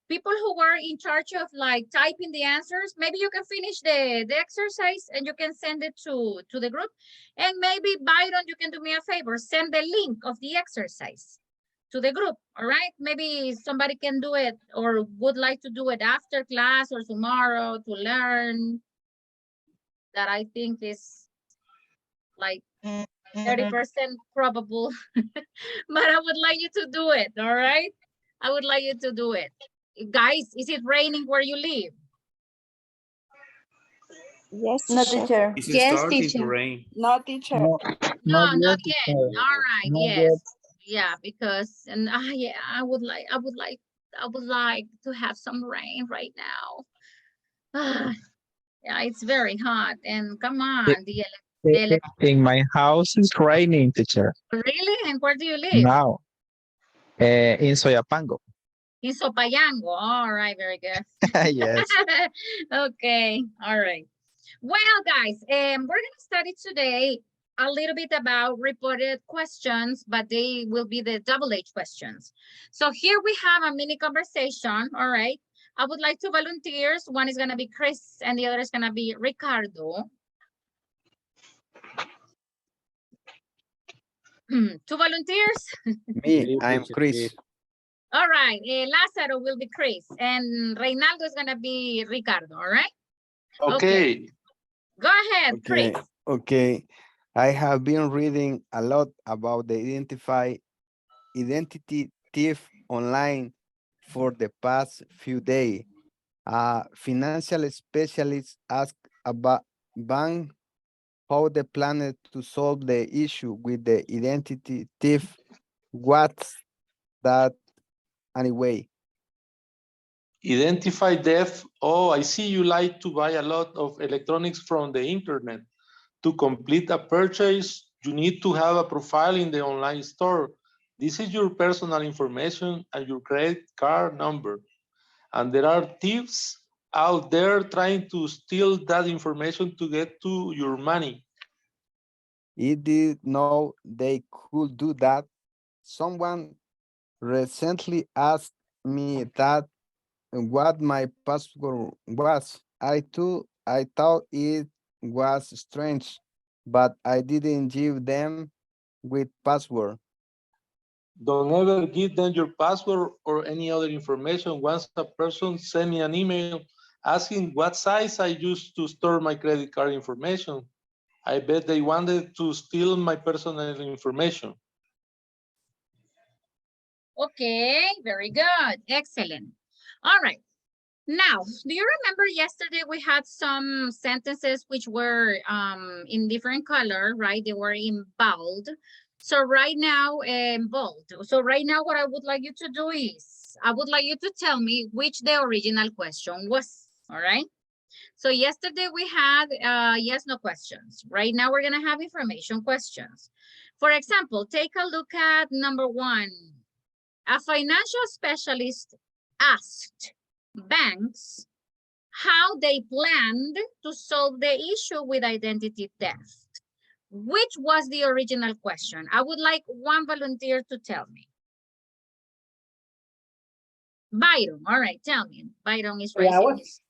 People who were in charge of like typing the answers, maybe you can finish the exercise and you can send it to the group. And maybe Byron, you can do me a favor, send the link of the exercise to the group, all right? Maybe somebody can do it or would like to do it after class or tomorrow to learn. That I think is like 30% probable, but I would like you to do it, all right? I would like you to do it. Guys, is it raining where you live? Yes, No, teacher. teacher. It's Yes, starting to teacher. rain. No, teacher. No, No, not not yet, yet. teacher. All right, Not yes. yet. Yeah, because and yeah, I would like to have some rain right now. Yeah, it's very hot and come on, In my house it's raining, teacher. really? And where do you live? Now, in Soyapango. In Sopayango. All right, very good. Yes. Okay, all right. Well, guys, we're gonna study today a little bit about reported questions, but they will be the double H questions. So here we have a mini conversation, all right? I would like two volunteers. One is gonna be Chris and the other is gonna be Ricardo. Two volunteers? Me, I'm Chris. All right, Lázaro will be Chris and Reynaldo is gonna be Ricardo, all right? Okay. Go ahead, Okay, Chris. okay. I have been reading a lot about the identity thief online for the past few days. Financial specialists ask about bank how they plan to solve the issue with the identity thief. What's that anyway? Identify death. Oh, I see you like to buy a lot of electronics from the internet. To complete a purchase, you need to have a profile in the online store. This is your personal information and your credit card number. And there are thieves out there trying to steal that information to get to your money. He did know they could do that. Someone recently asked me that what my password was. I thought it was strange, but I didn't give them with password. Don't ever give them your password or any other information. Once a person sent me an email asking what size I used to store my credit card information. I bet they wanted to steal my personal information. Okay, very good. Excellent. All right. Now, do you remember yesterday we had some sentences which were in different color, right? They were in bold. So right now, bold. So right now what I would like you to do is, I would like you to tell me which the original question was, all right? So yesterday we had yes, no questions. Right now we're gonna have information questions. For example, take a look at number 1. A financial specialist asked banks how they planned to solve the issue with identity theft. Which was the original question? I would like one volunteer to tell me. Byron, all right, tell me. Byron is Yeah, raising his.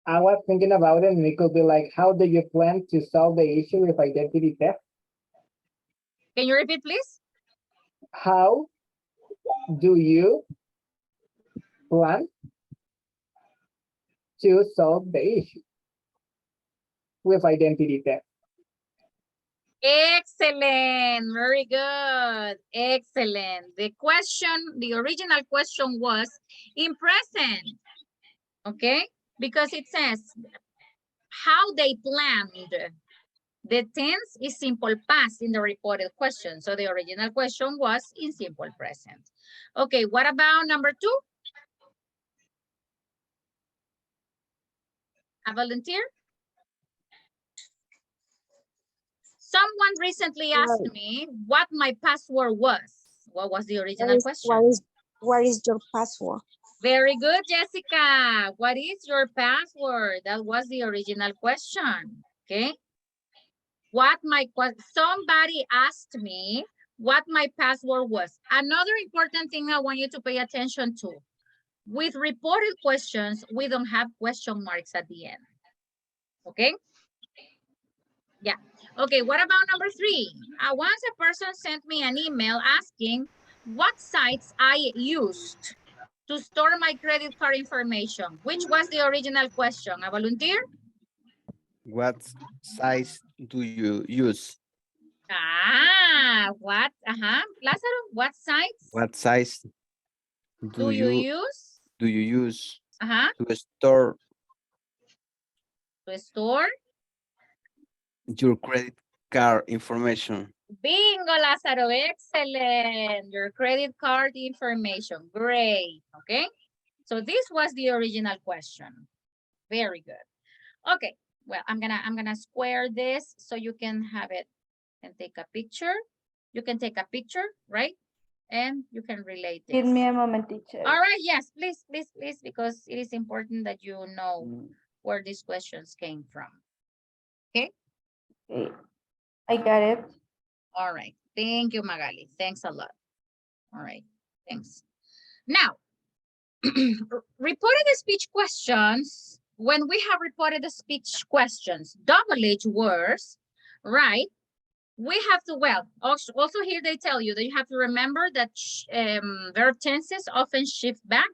I was thinking about it, and it could be like, how do you plan to solve the issue with identity theft? Can you repeat, please? How do you plan to solve the issue with identity theft? Excellent, very good, excellent. The question, the original question was in present, okay? Because it says how they planned. The tense is simple past in the reported question. So the original question was in simple present. Okay, what about number 2? A volunteer? Someone recently asked me what my password was. What was the original question? What is your password? Very good, Jessica. What is your password? That was the original question. Okay. Somebody asked me what my password was. Another important thing I want you to pay attention to. With reported questions, we don't have question marks at the end. Okay? Yeah. Okay, what about number 3? Once a person sent me an email asking what sites I used to store my credit card information. Which was the original question? A volunteer? What size do you use? What? Lázaro, what sites What size do you use? To store To store? your credit card information? Bingo, Lázaro, excellent. Your credit card information, great, okay? So this was the original question. Very good. Okay, well, I'm gonna square this so you can have it and take a picture. You can take a picture, right? And you can relate this. Give me a moment, teacher. All right, yes, please, please, please, because it is important that you know where these questions came from. Okay? Okay. I got it. All right. Thank you, Magali. Thanks a lot. All right. Thanks. Now, reported speech questions. When we have reported speech questions, double H words, right? We have to, well, also here they tell you that you have to remember that verb tenses often shift back.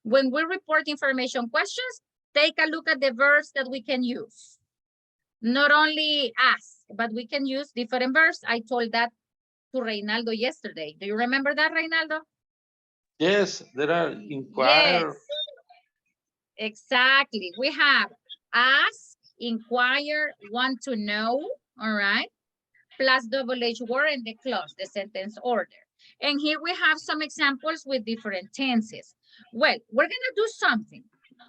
When we report information questions, take a look at the verbs that we can use. Not only ask, but we can use different verbs. I told that to Reynaldo yesterday. Do you remember that, Reynaldo? Yes, there are inquire. Yes, exactly. We have ask, inquire, want to know, all right? Plus double H word in the clause, the sentence order. And here we have some examples with different tenses. Well, we're gonna do something.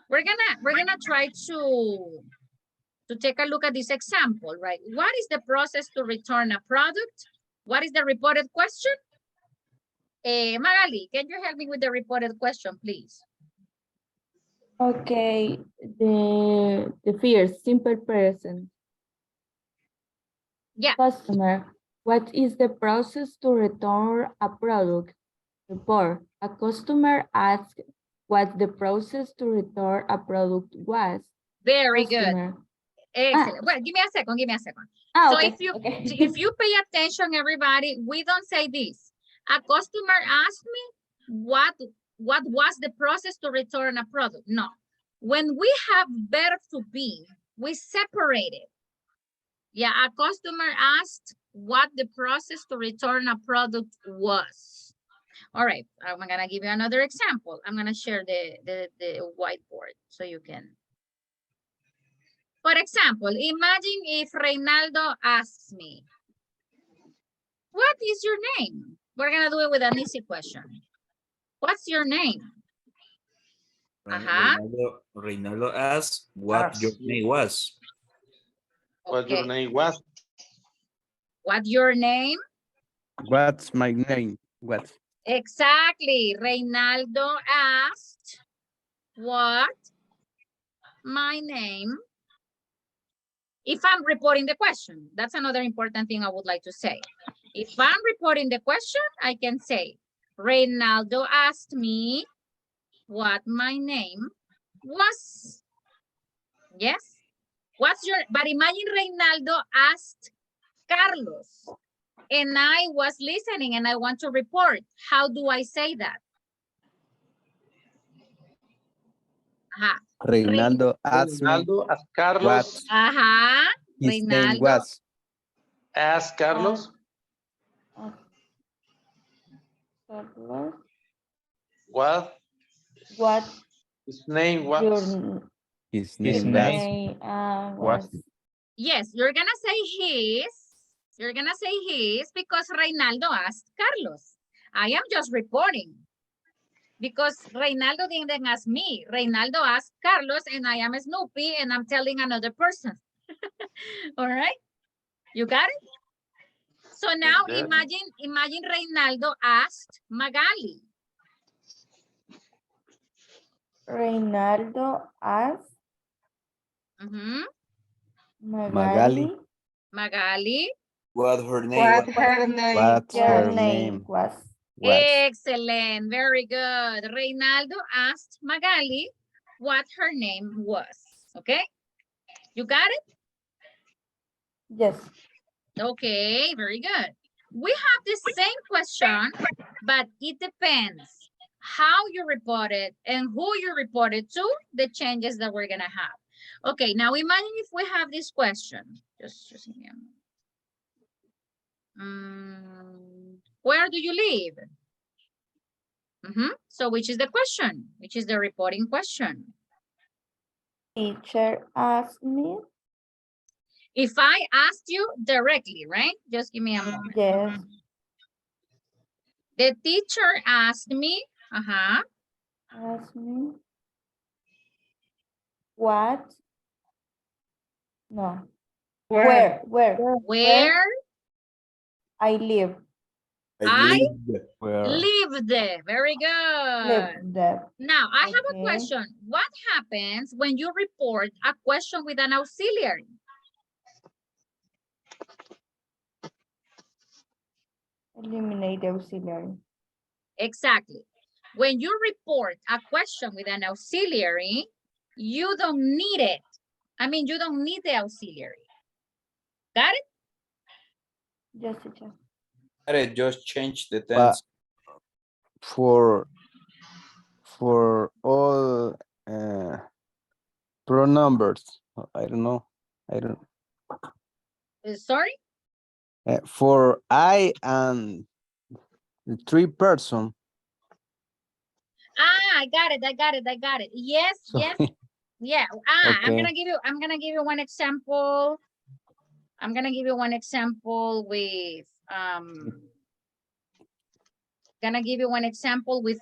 We're gonna try to take a look at this example, right? What is the process to return a product? What is the reported question? Magali, can you help me with the reported question, please? Okay, the first simple present. Yeah. Customer, what is the process to return a product? Report, a customer asked what the process to return a product was. Very Customer. good. Excellent. Well, give me a second. So Okay, if you pay attention, everybody, we don't say this. A customer asked me what was the process to return a product. No. When we have verb to be, we separate it. Yeah, a customer asked what the process to return a product was. All right, I'm gonna give you another example. I'm gonna share the whiteboard so you can. For example, imagine if Reynaldo asks me, what is your name? We're gonna do it with an easy question. What's your name? Reynaldo asked what your name was. What your name was? What your name? What's my name? What? Exactly. Reynaldo asked what my name. If I'm reporting the question, that's another important thing I would like to say. If I'm reporting the question, I can say, Reynaldo asked me what my name was. Yes? But imagine Reynaldo asked Carlos, and I was listening and I want to report. How do I say that? Reynaldo asked me Carlos. what his name was. Ask Carlos. Carlos. What his name was? His name was. Yes, you're gonna say his. You're gonna say his because Reynaldo asked Carlos. I am just reporting. Because Reynaldo didn't ask me. Reynaldo asked Carlos and I am Snoopy and I'm telling another person. All right? You got it? So now imagine Reynaldo asked Magali. Reynaldo asked Mhm. Magali. Magali. What her name What was. her name What's her her name name? was. Was. Excellent. Very good. Reynaldo asked Magali what her name was. Okay? You got it? Yes. Okay, very good. We have the same question, but it depends how you report it and who you report it to, the changes that we're gonna have. Okay, now imagine if we have this question. Just give me a moment. Where do you live? So which is the question? Which is the reporting question? Teacher asked me. If I asked you directly, right? Just give me a moment. Yes. The teacher asked me, Asked me. What? No. Where? Where I live. I Where? lived there. Very good. Live there. Now, I have a Okay. question. What happens when you report a question with an auxiliary? Eliminate the auxiliary. Exactly. When you report a question with an auxiliary, you don't need it. I mean, you don't need the auxiliary. Got it? Yes, teacher. Just change the But tense. for all pronumbers, I don't know. I don't. Sorry? For I and the three person. I got it. Yes, So, yes. Yeah. I'm okay. gonna give you one example. I'm gonna give you one example with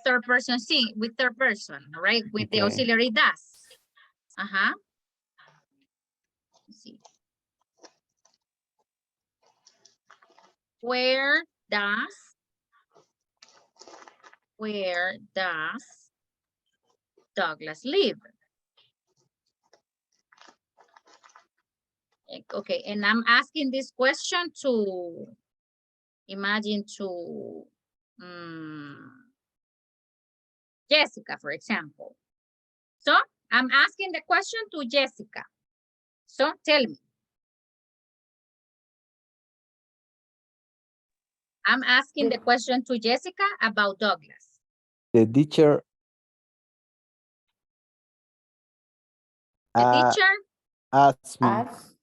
third person third person, right? With the Okay. auxiliary does. Let's see. Where does Douglas live? Okay, and I'm asking this question to imagine to Jessica, for example. So I'm asking the question to Jessica. So tell me. I'm asking the question to Jessica about Douglas. The teacher. The teacher Asked me. asked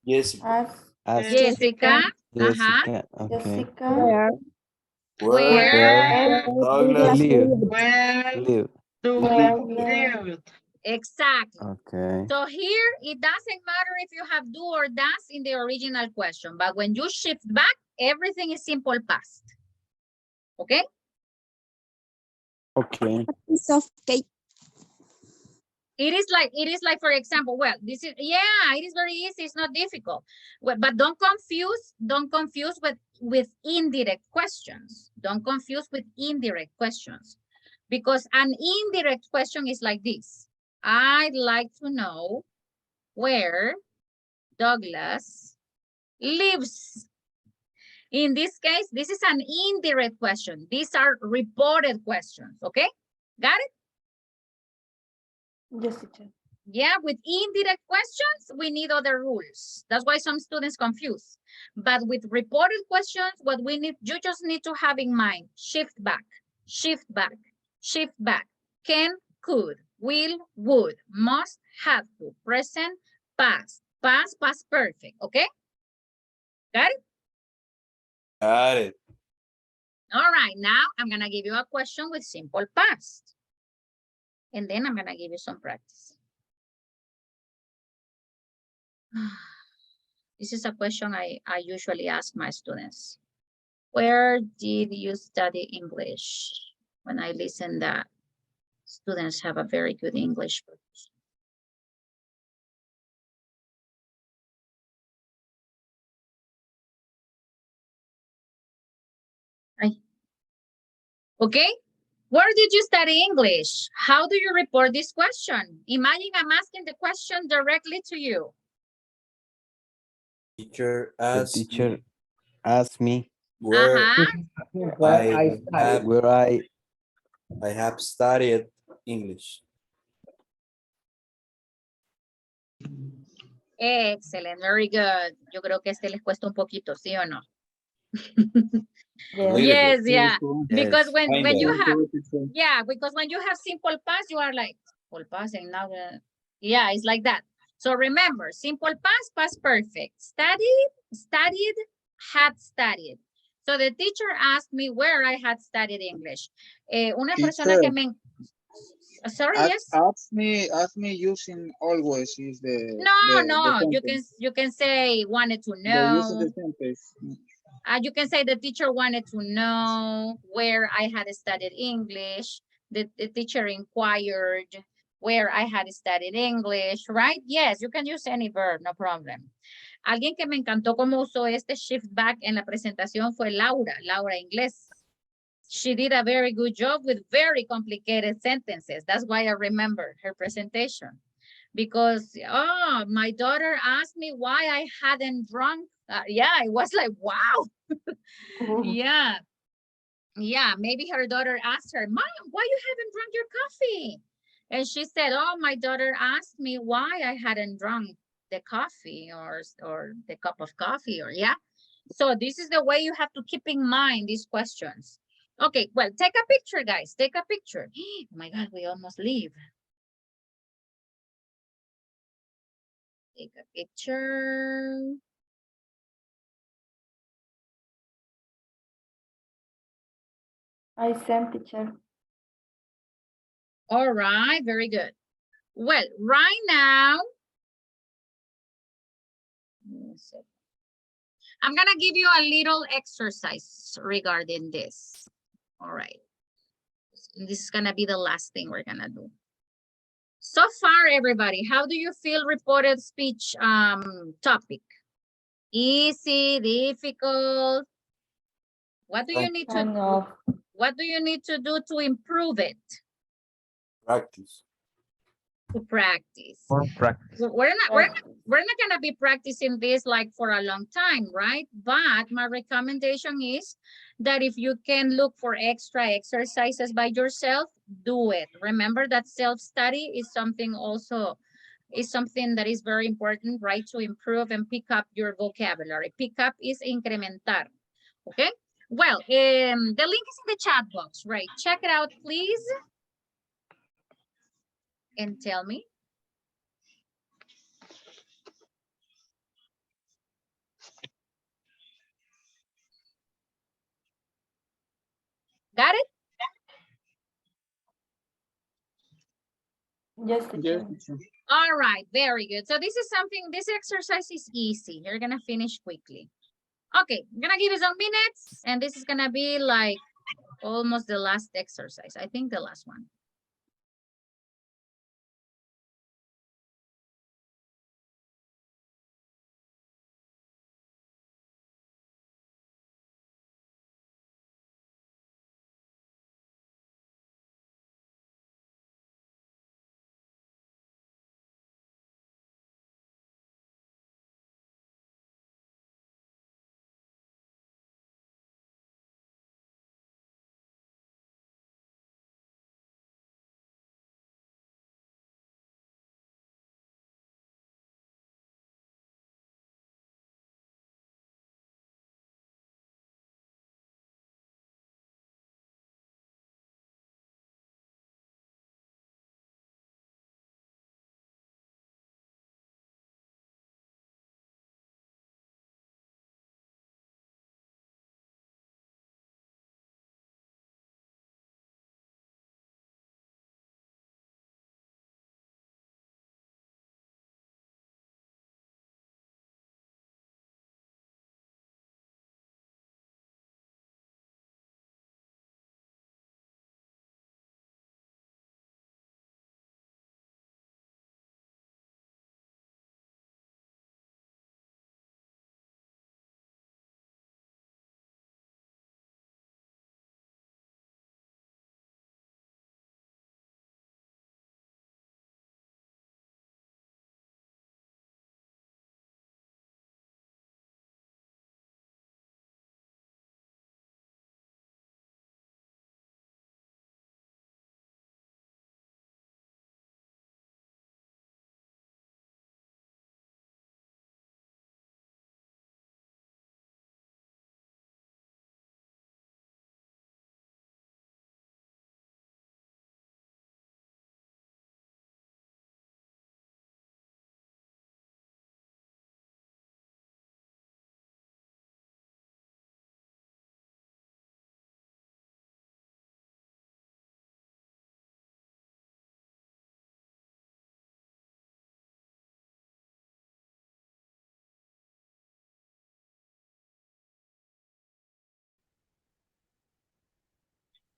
Jessica. Jessica. Jessica. Okay. Jessica. Where Douglas live. Exactly. Okay. So here, it doesn't matter if you have do or does in the original question, but when you shift back, everything is simple past. Okay? Okay. Piece of cake. It is like, for example, well, this is, yeah, it is very easy. It's not difficult. Well, but don't confuse with indirect questions. Don't confuse with indirect questions, because an indirect question is like this. I'd like to know where Douglas lives. In this case, this is an indirect question. These are reported questions, okay? Got it? Yes, teacher. Yeah, with indirect questions, we need other rules. That's why some students confuse. But with reported questions, what we need, you just need to have in mind, shift back, shift back, shift back. Can, could, will, would, must, have to, present, past, past perfect, okay? Got it? Got it. All right, now I'm gonna give you a question with simple past. And then I'm gonna give you some practice. This is a question I usually ask my students. Where did you study English? When I listen that students have a very good English. Okay, Where did you study English? How do you report this question? Imagine I'm asking the question directly to you. Teacher The asked teacher me asked me where Where I studied. where I have studied English. Excellent, very good. Yo creo que este les cuesta un poquito, ¿sí o no? Yes. Yes, yeah. Because Yes, when kinda. you have, yeah, because when you have simple past, you are like, simple past and now, yeah, it's like that. So remember, simple past, past perfect. Studied, studied, had studied. So the teacher asked me where I had studied English. Una persona que me... Sorry, yes? Ask me using always is No, sentence. you can say wanted to The use of know. the sentence. You can say the teacher wanted to know where I had studied English. The teacher inquired where I had studied English, right? Yes, you can use any verb, no problem. Alguien que me encantó cómo usó este shift back en la presentación fue Laura Inglés. She did a very good job with very complicated sentences. That's why I remember her presentation. Because, oh, my daughter asked me why I hadn't drunk. Yeah, it was like, wow. Yeah. Yeah, maybe her daughter asked her, Mom, why you haven't drunk your coffee? And she said, oh, my daughter asked me why I hadn't drunk the coffee or the cup of coffee or yeah. So this is the way you have to keep in mind these questions. Okay, well, take a picture, guys. Take a picture. Oh my God, we almost leave. Take a picture. I sent teacher. All right, very good. Well, right now, I'm gonna give you a little exercise regarding this. All right. This is gonna be the last thing we're gonna do. So far, everybody, how do you feel reported speech topic? Easy, difficult? What do you need to what do you need to do to improve it? Practice. To practice. More practice. We're not gonna be practicing this like for a long time, right? But my recommendation is that if you can look for extra exercises by yourself, do it. Remember that self-study is something that is very important, right? To improve and pick up your vocabulary. Pick up is incrementar. Okay. Well, the link is in the chat box, right? Check it out, please. And tell me. Got it? Yes, Yes. All right, very good. So this exercise is easy. You're gonna finish quickly. Okay, I'm gonna give you some minutes and this is gonna be like almost the last exercise. I think the last one.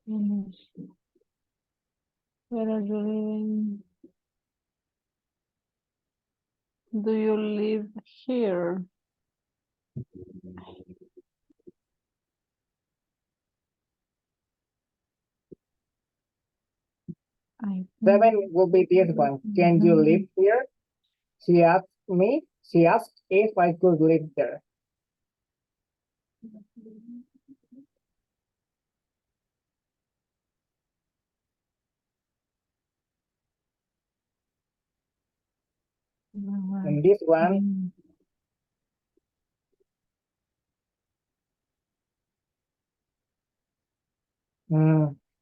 Where are you living? Do you live here? Seven will be this one. Can you live here? She asked me. She asked if I could live there. And this one,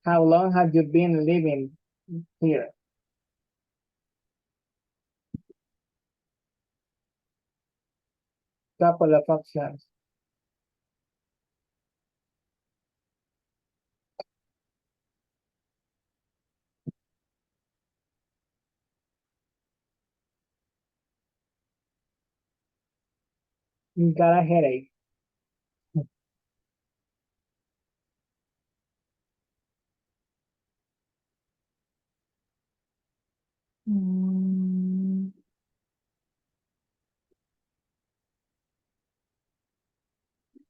how long have you been living here? Couple of options. Got a headache.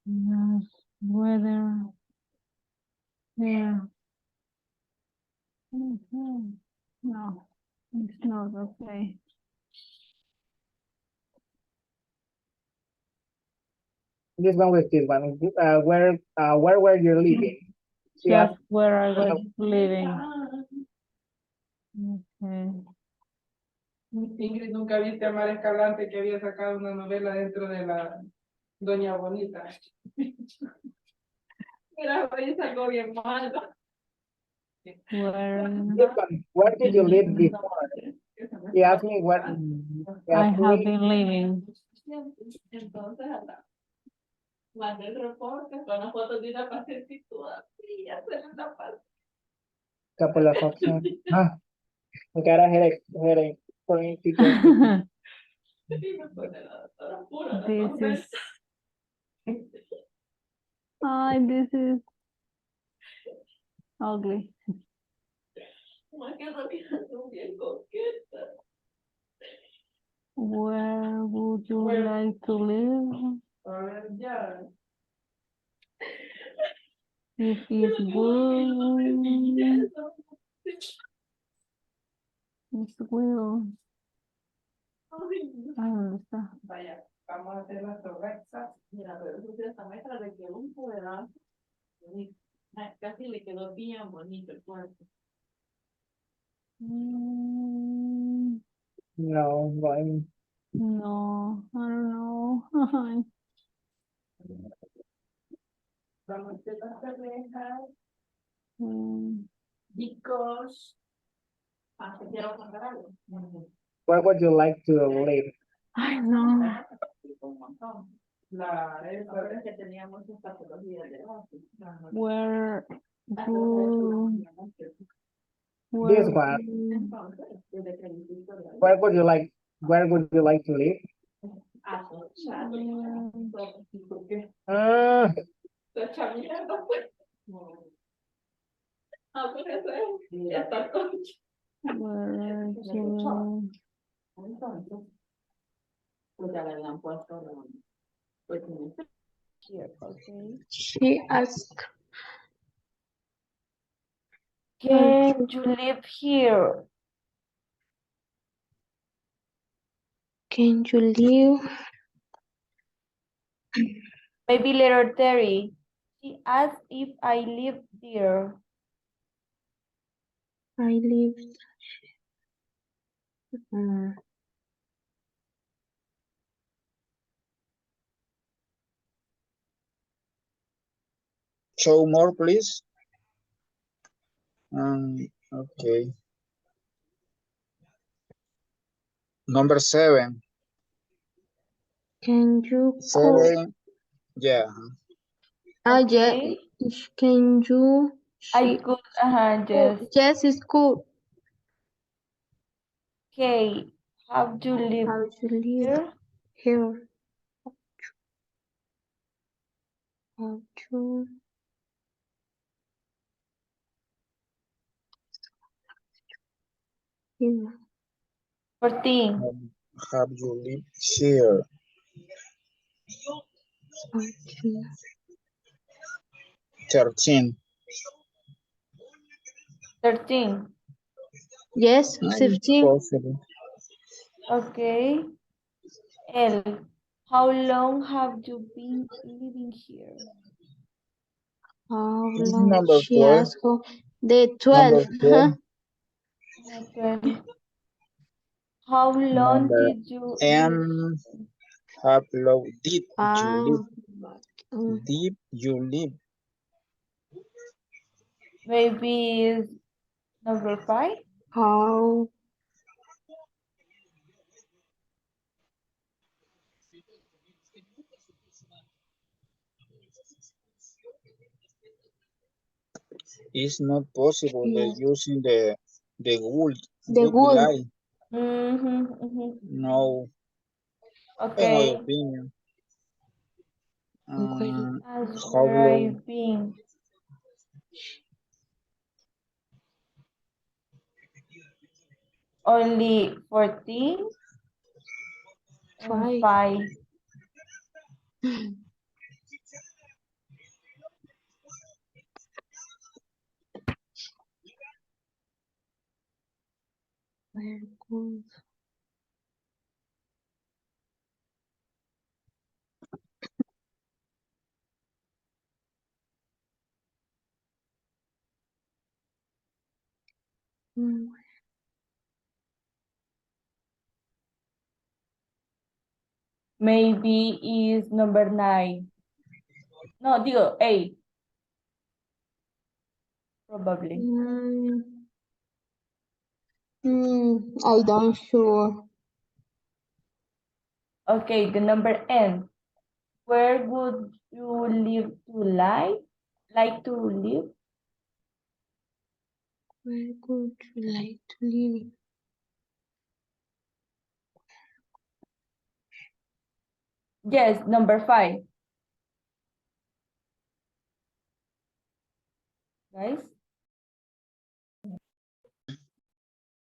Yes, weather. Yeah. No, it's not okay. This one with this one. Where were you living? She Just asked, where I was living. Okay. Ingrid, ¿nunca viste a Mar Escalante que había sacado una novela dentro de la Doña Bonita? Mira, ahí sacó bien mal. Where did you live before? He asked me where. I have been living. Entonces, mandé el reporte con las fotos de una paciente toda fría, se le da paz. Couple of options. Got a headache. For me, teacher. This is. This is ugly. Where would you like to live? If it's good, it's will. ¿Dónde está? Vaya, vamos a hacer las correctas. Mira, pero eso esta maestra le quedó un pedazo. Casi le quedó bien bonito el cuerpo. No, going. No, I don't know. Vamos a hacer las correctas. Mm. Because. Te quiero contar algo. Where would you like to live? I know. La esa que teníamos en patología de Where do This one. Where would you like to live? She asked, Can you live here? can you live? Maybe letter 30. She asked if I live there. I lived. Show more, please. Okay. Number 7. Can you cook? 7. Yeah. Yeah. Can you? I could, yes. Yes, it's cool. Okay. How do you live here? Here. How to? 14. Have you lived here? 13. 13. Yes, Ah, 15. possible. Okay. L. How long have you been living here? How This is long number she 12. asked for the Number 12. 12. Okay. How long Number did you live? M. How long did you live? Mm, Did you live? Maybe is number 5. How It's not possible that yes. using The would be wood. lie. No, in my Okay. opinion. As How where are long? you been? Only 14 and 5. Where good. Mm, Maybe is number 9. No, digo 8. Probably. I don't sure. Okay, the number N. Where would you live to live? Like to live? Where would you like to live? Yes, number 5. Guys?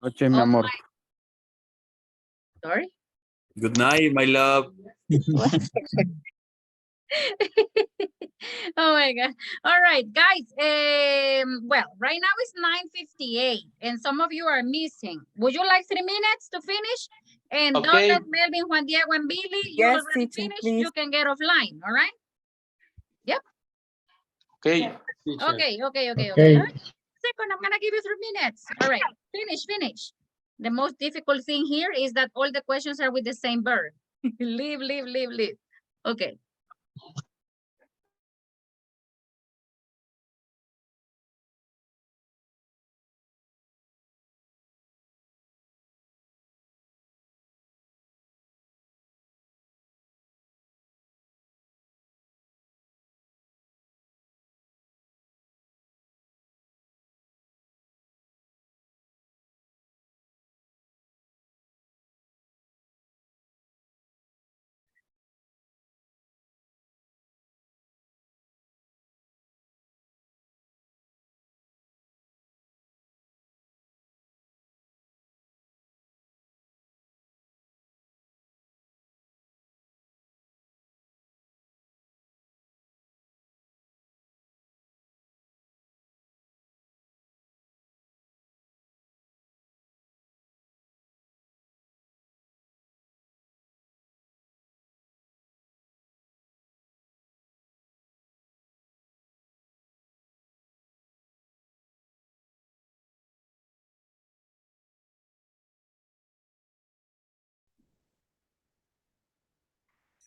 Noche, mi Oh amor. my, sorry. Good night, my love. Oh my God. All right, guys. Well, right now it's 9:58 and some of you are missing. Would you like 3 minutes to finish? And don't Okay. let Melvin, Juan Diego, and Billy, you Yes, already teacher, finished. please. You can get offline, all right? Yep. Okay. Teacher. Okay. All Okay. right. Second, I'm gonna give you 3 minutes. All right, finish. The most difficult thing here is that all the questions are with the same verb. Leave. Okay.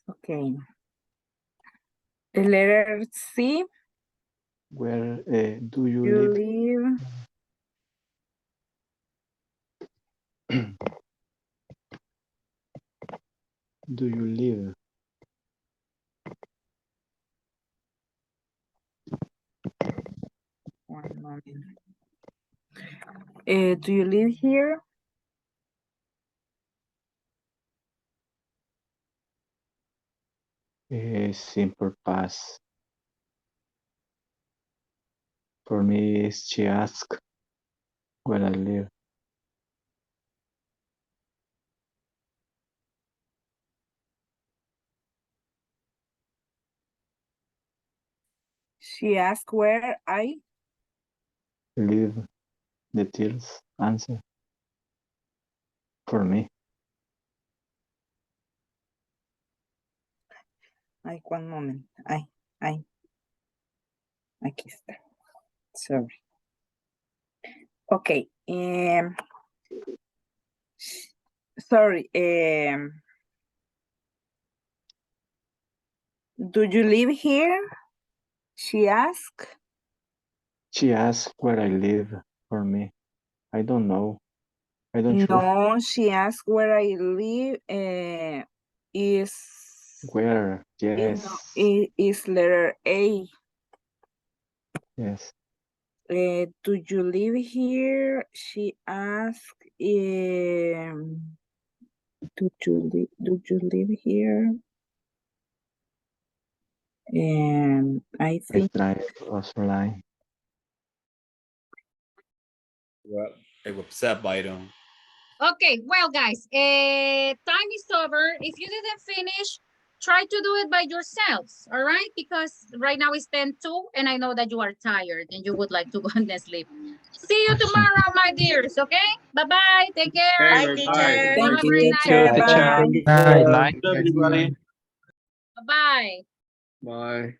Okay. The letter C, Where do you you live? live. Do you live? One moment. Do you live here? Simple past. For me, she asked where I live. She asked where I Leave the tears answer for me. Ay, one moment. Ay. Aquí está. Sorry. Okay. Sorry. Do you live here? She asked. She asked where I live for me. I don't know. I don't sure. No, she asked where I live. Is Where? Yes. is letter A. Yes. Do you live here? She asked. Do you live here? And I think Drive offline. Well, a WhatsApp item. Okay, well, guys, time is over. If you didn't finish, try to do it by yourselves, all right? Because right now it's 10:02, and I know that you are tired and you would like to go and sleep. See you tomorrow, my dears, okay? Bye-bye. Take care. Bye, Okay, bye-bye. teacher. Have thank a you, great teacher. night. Bye. Night. Everybody. Bye-bye. Bye.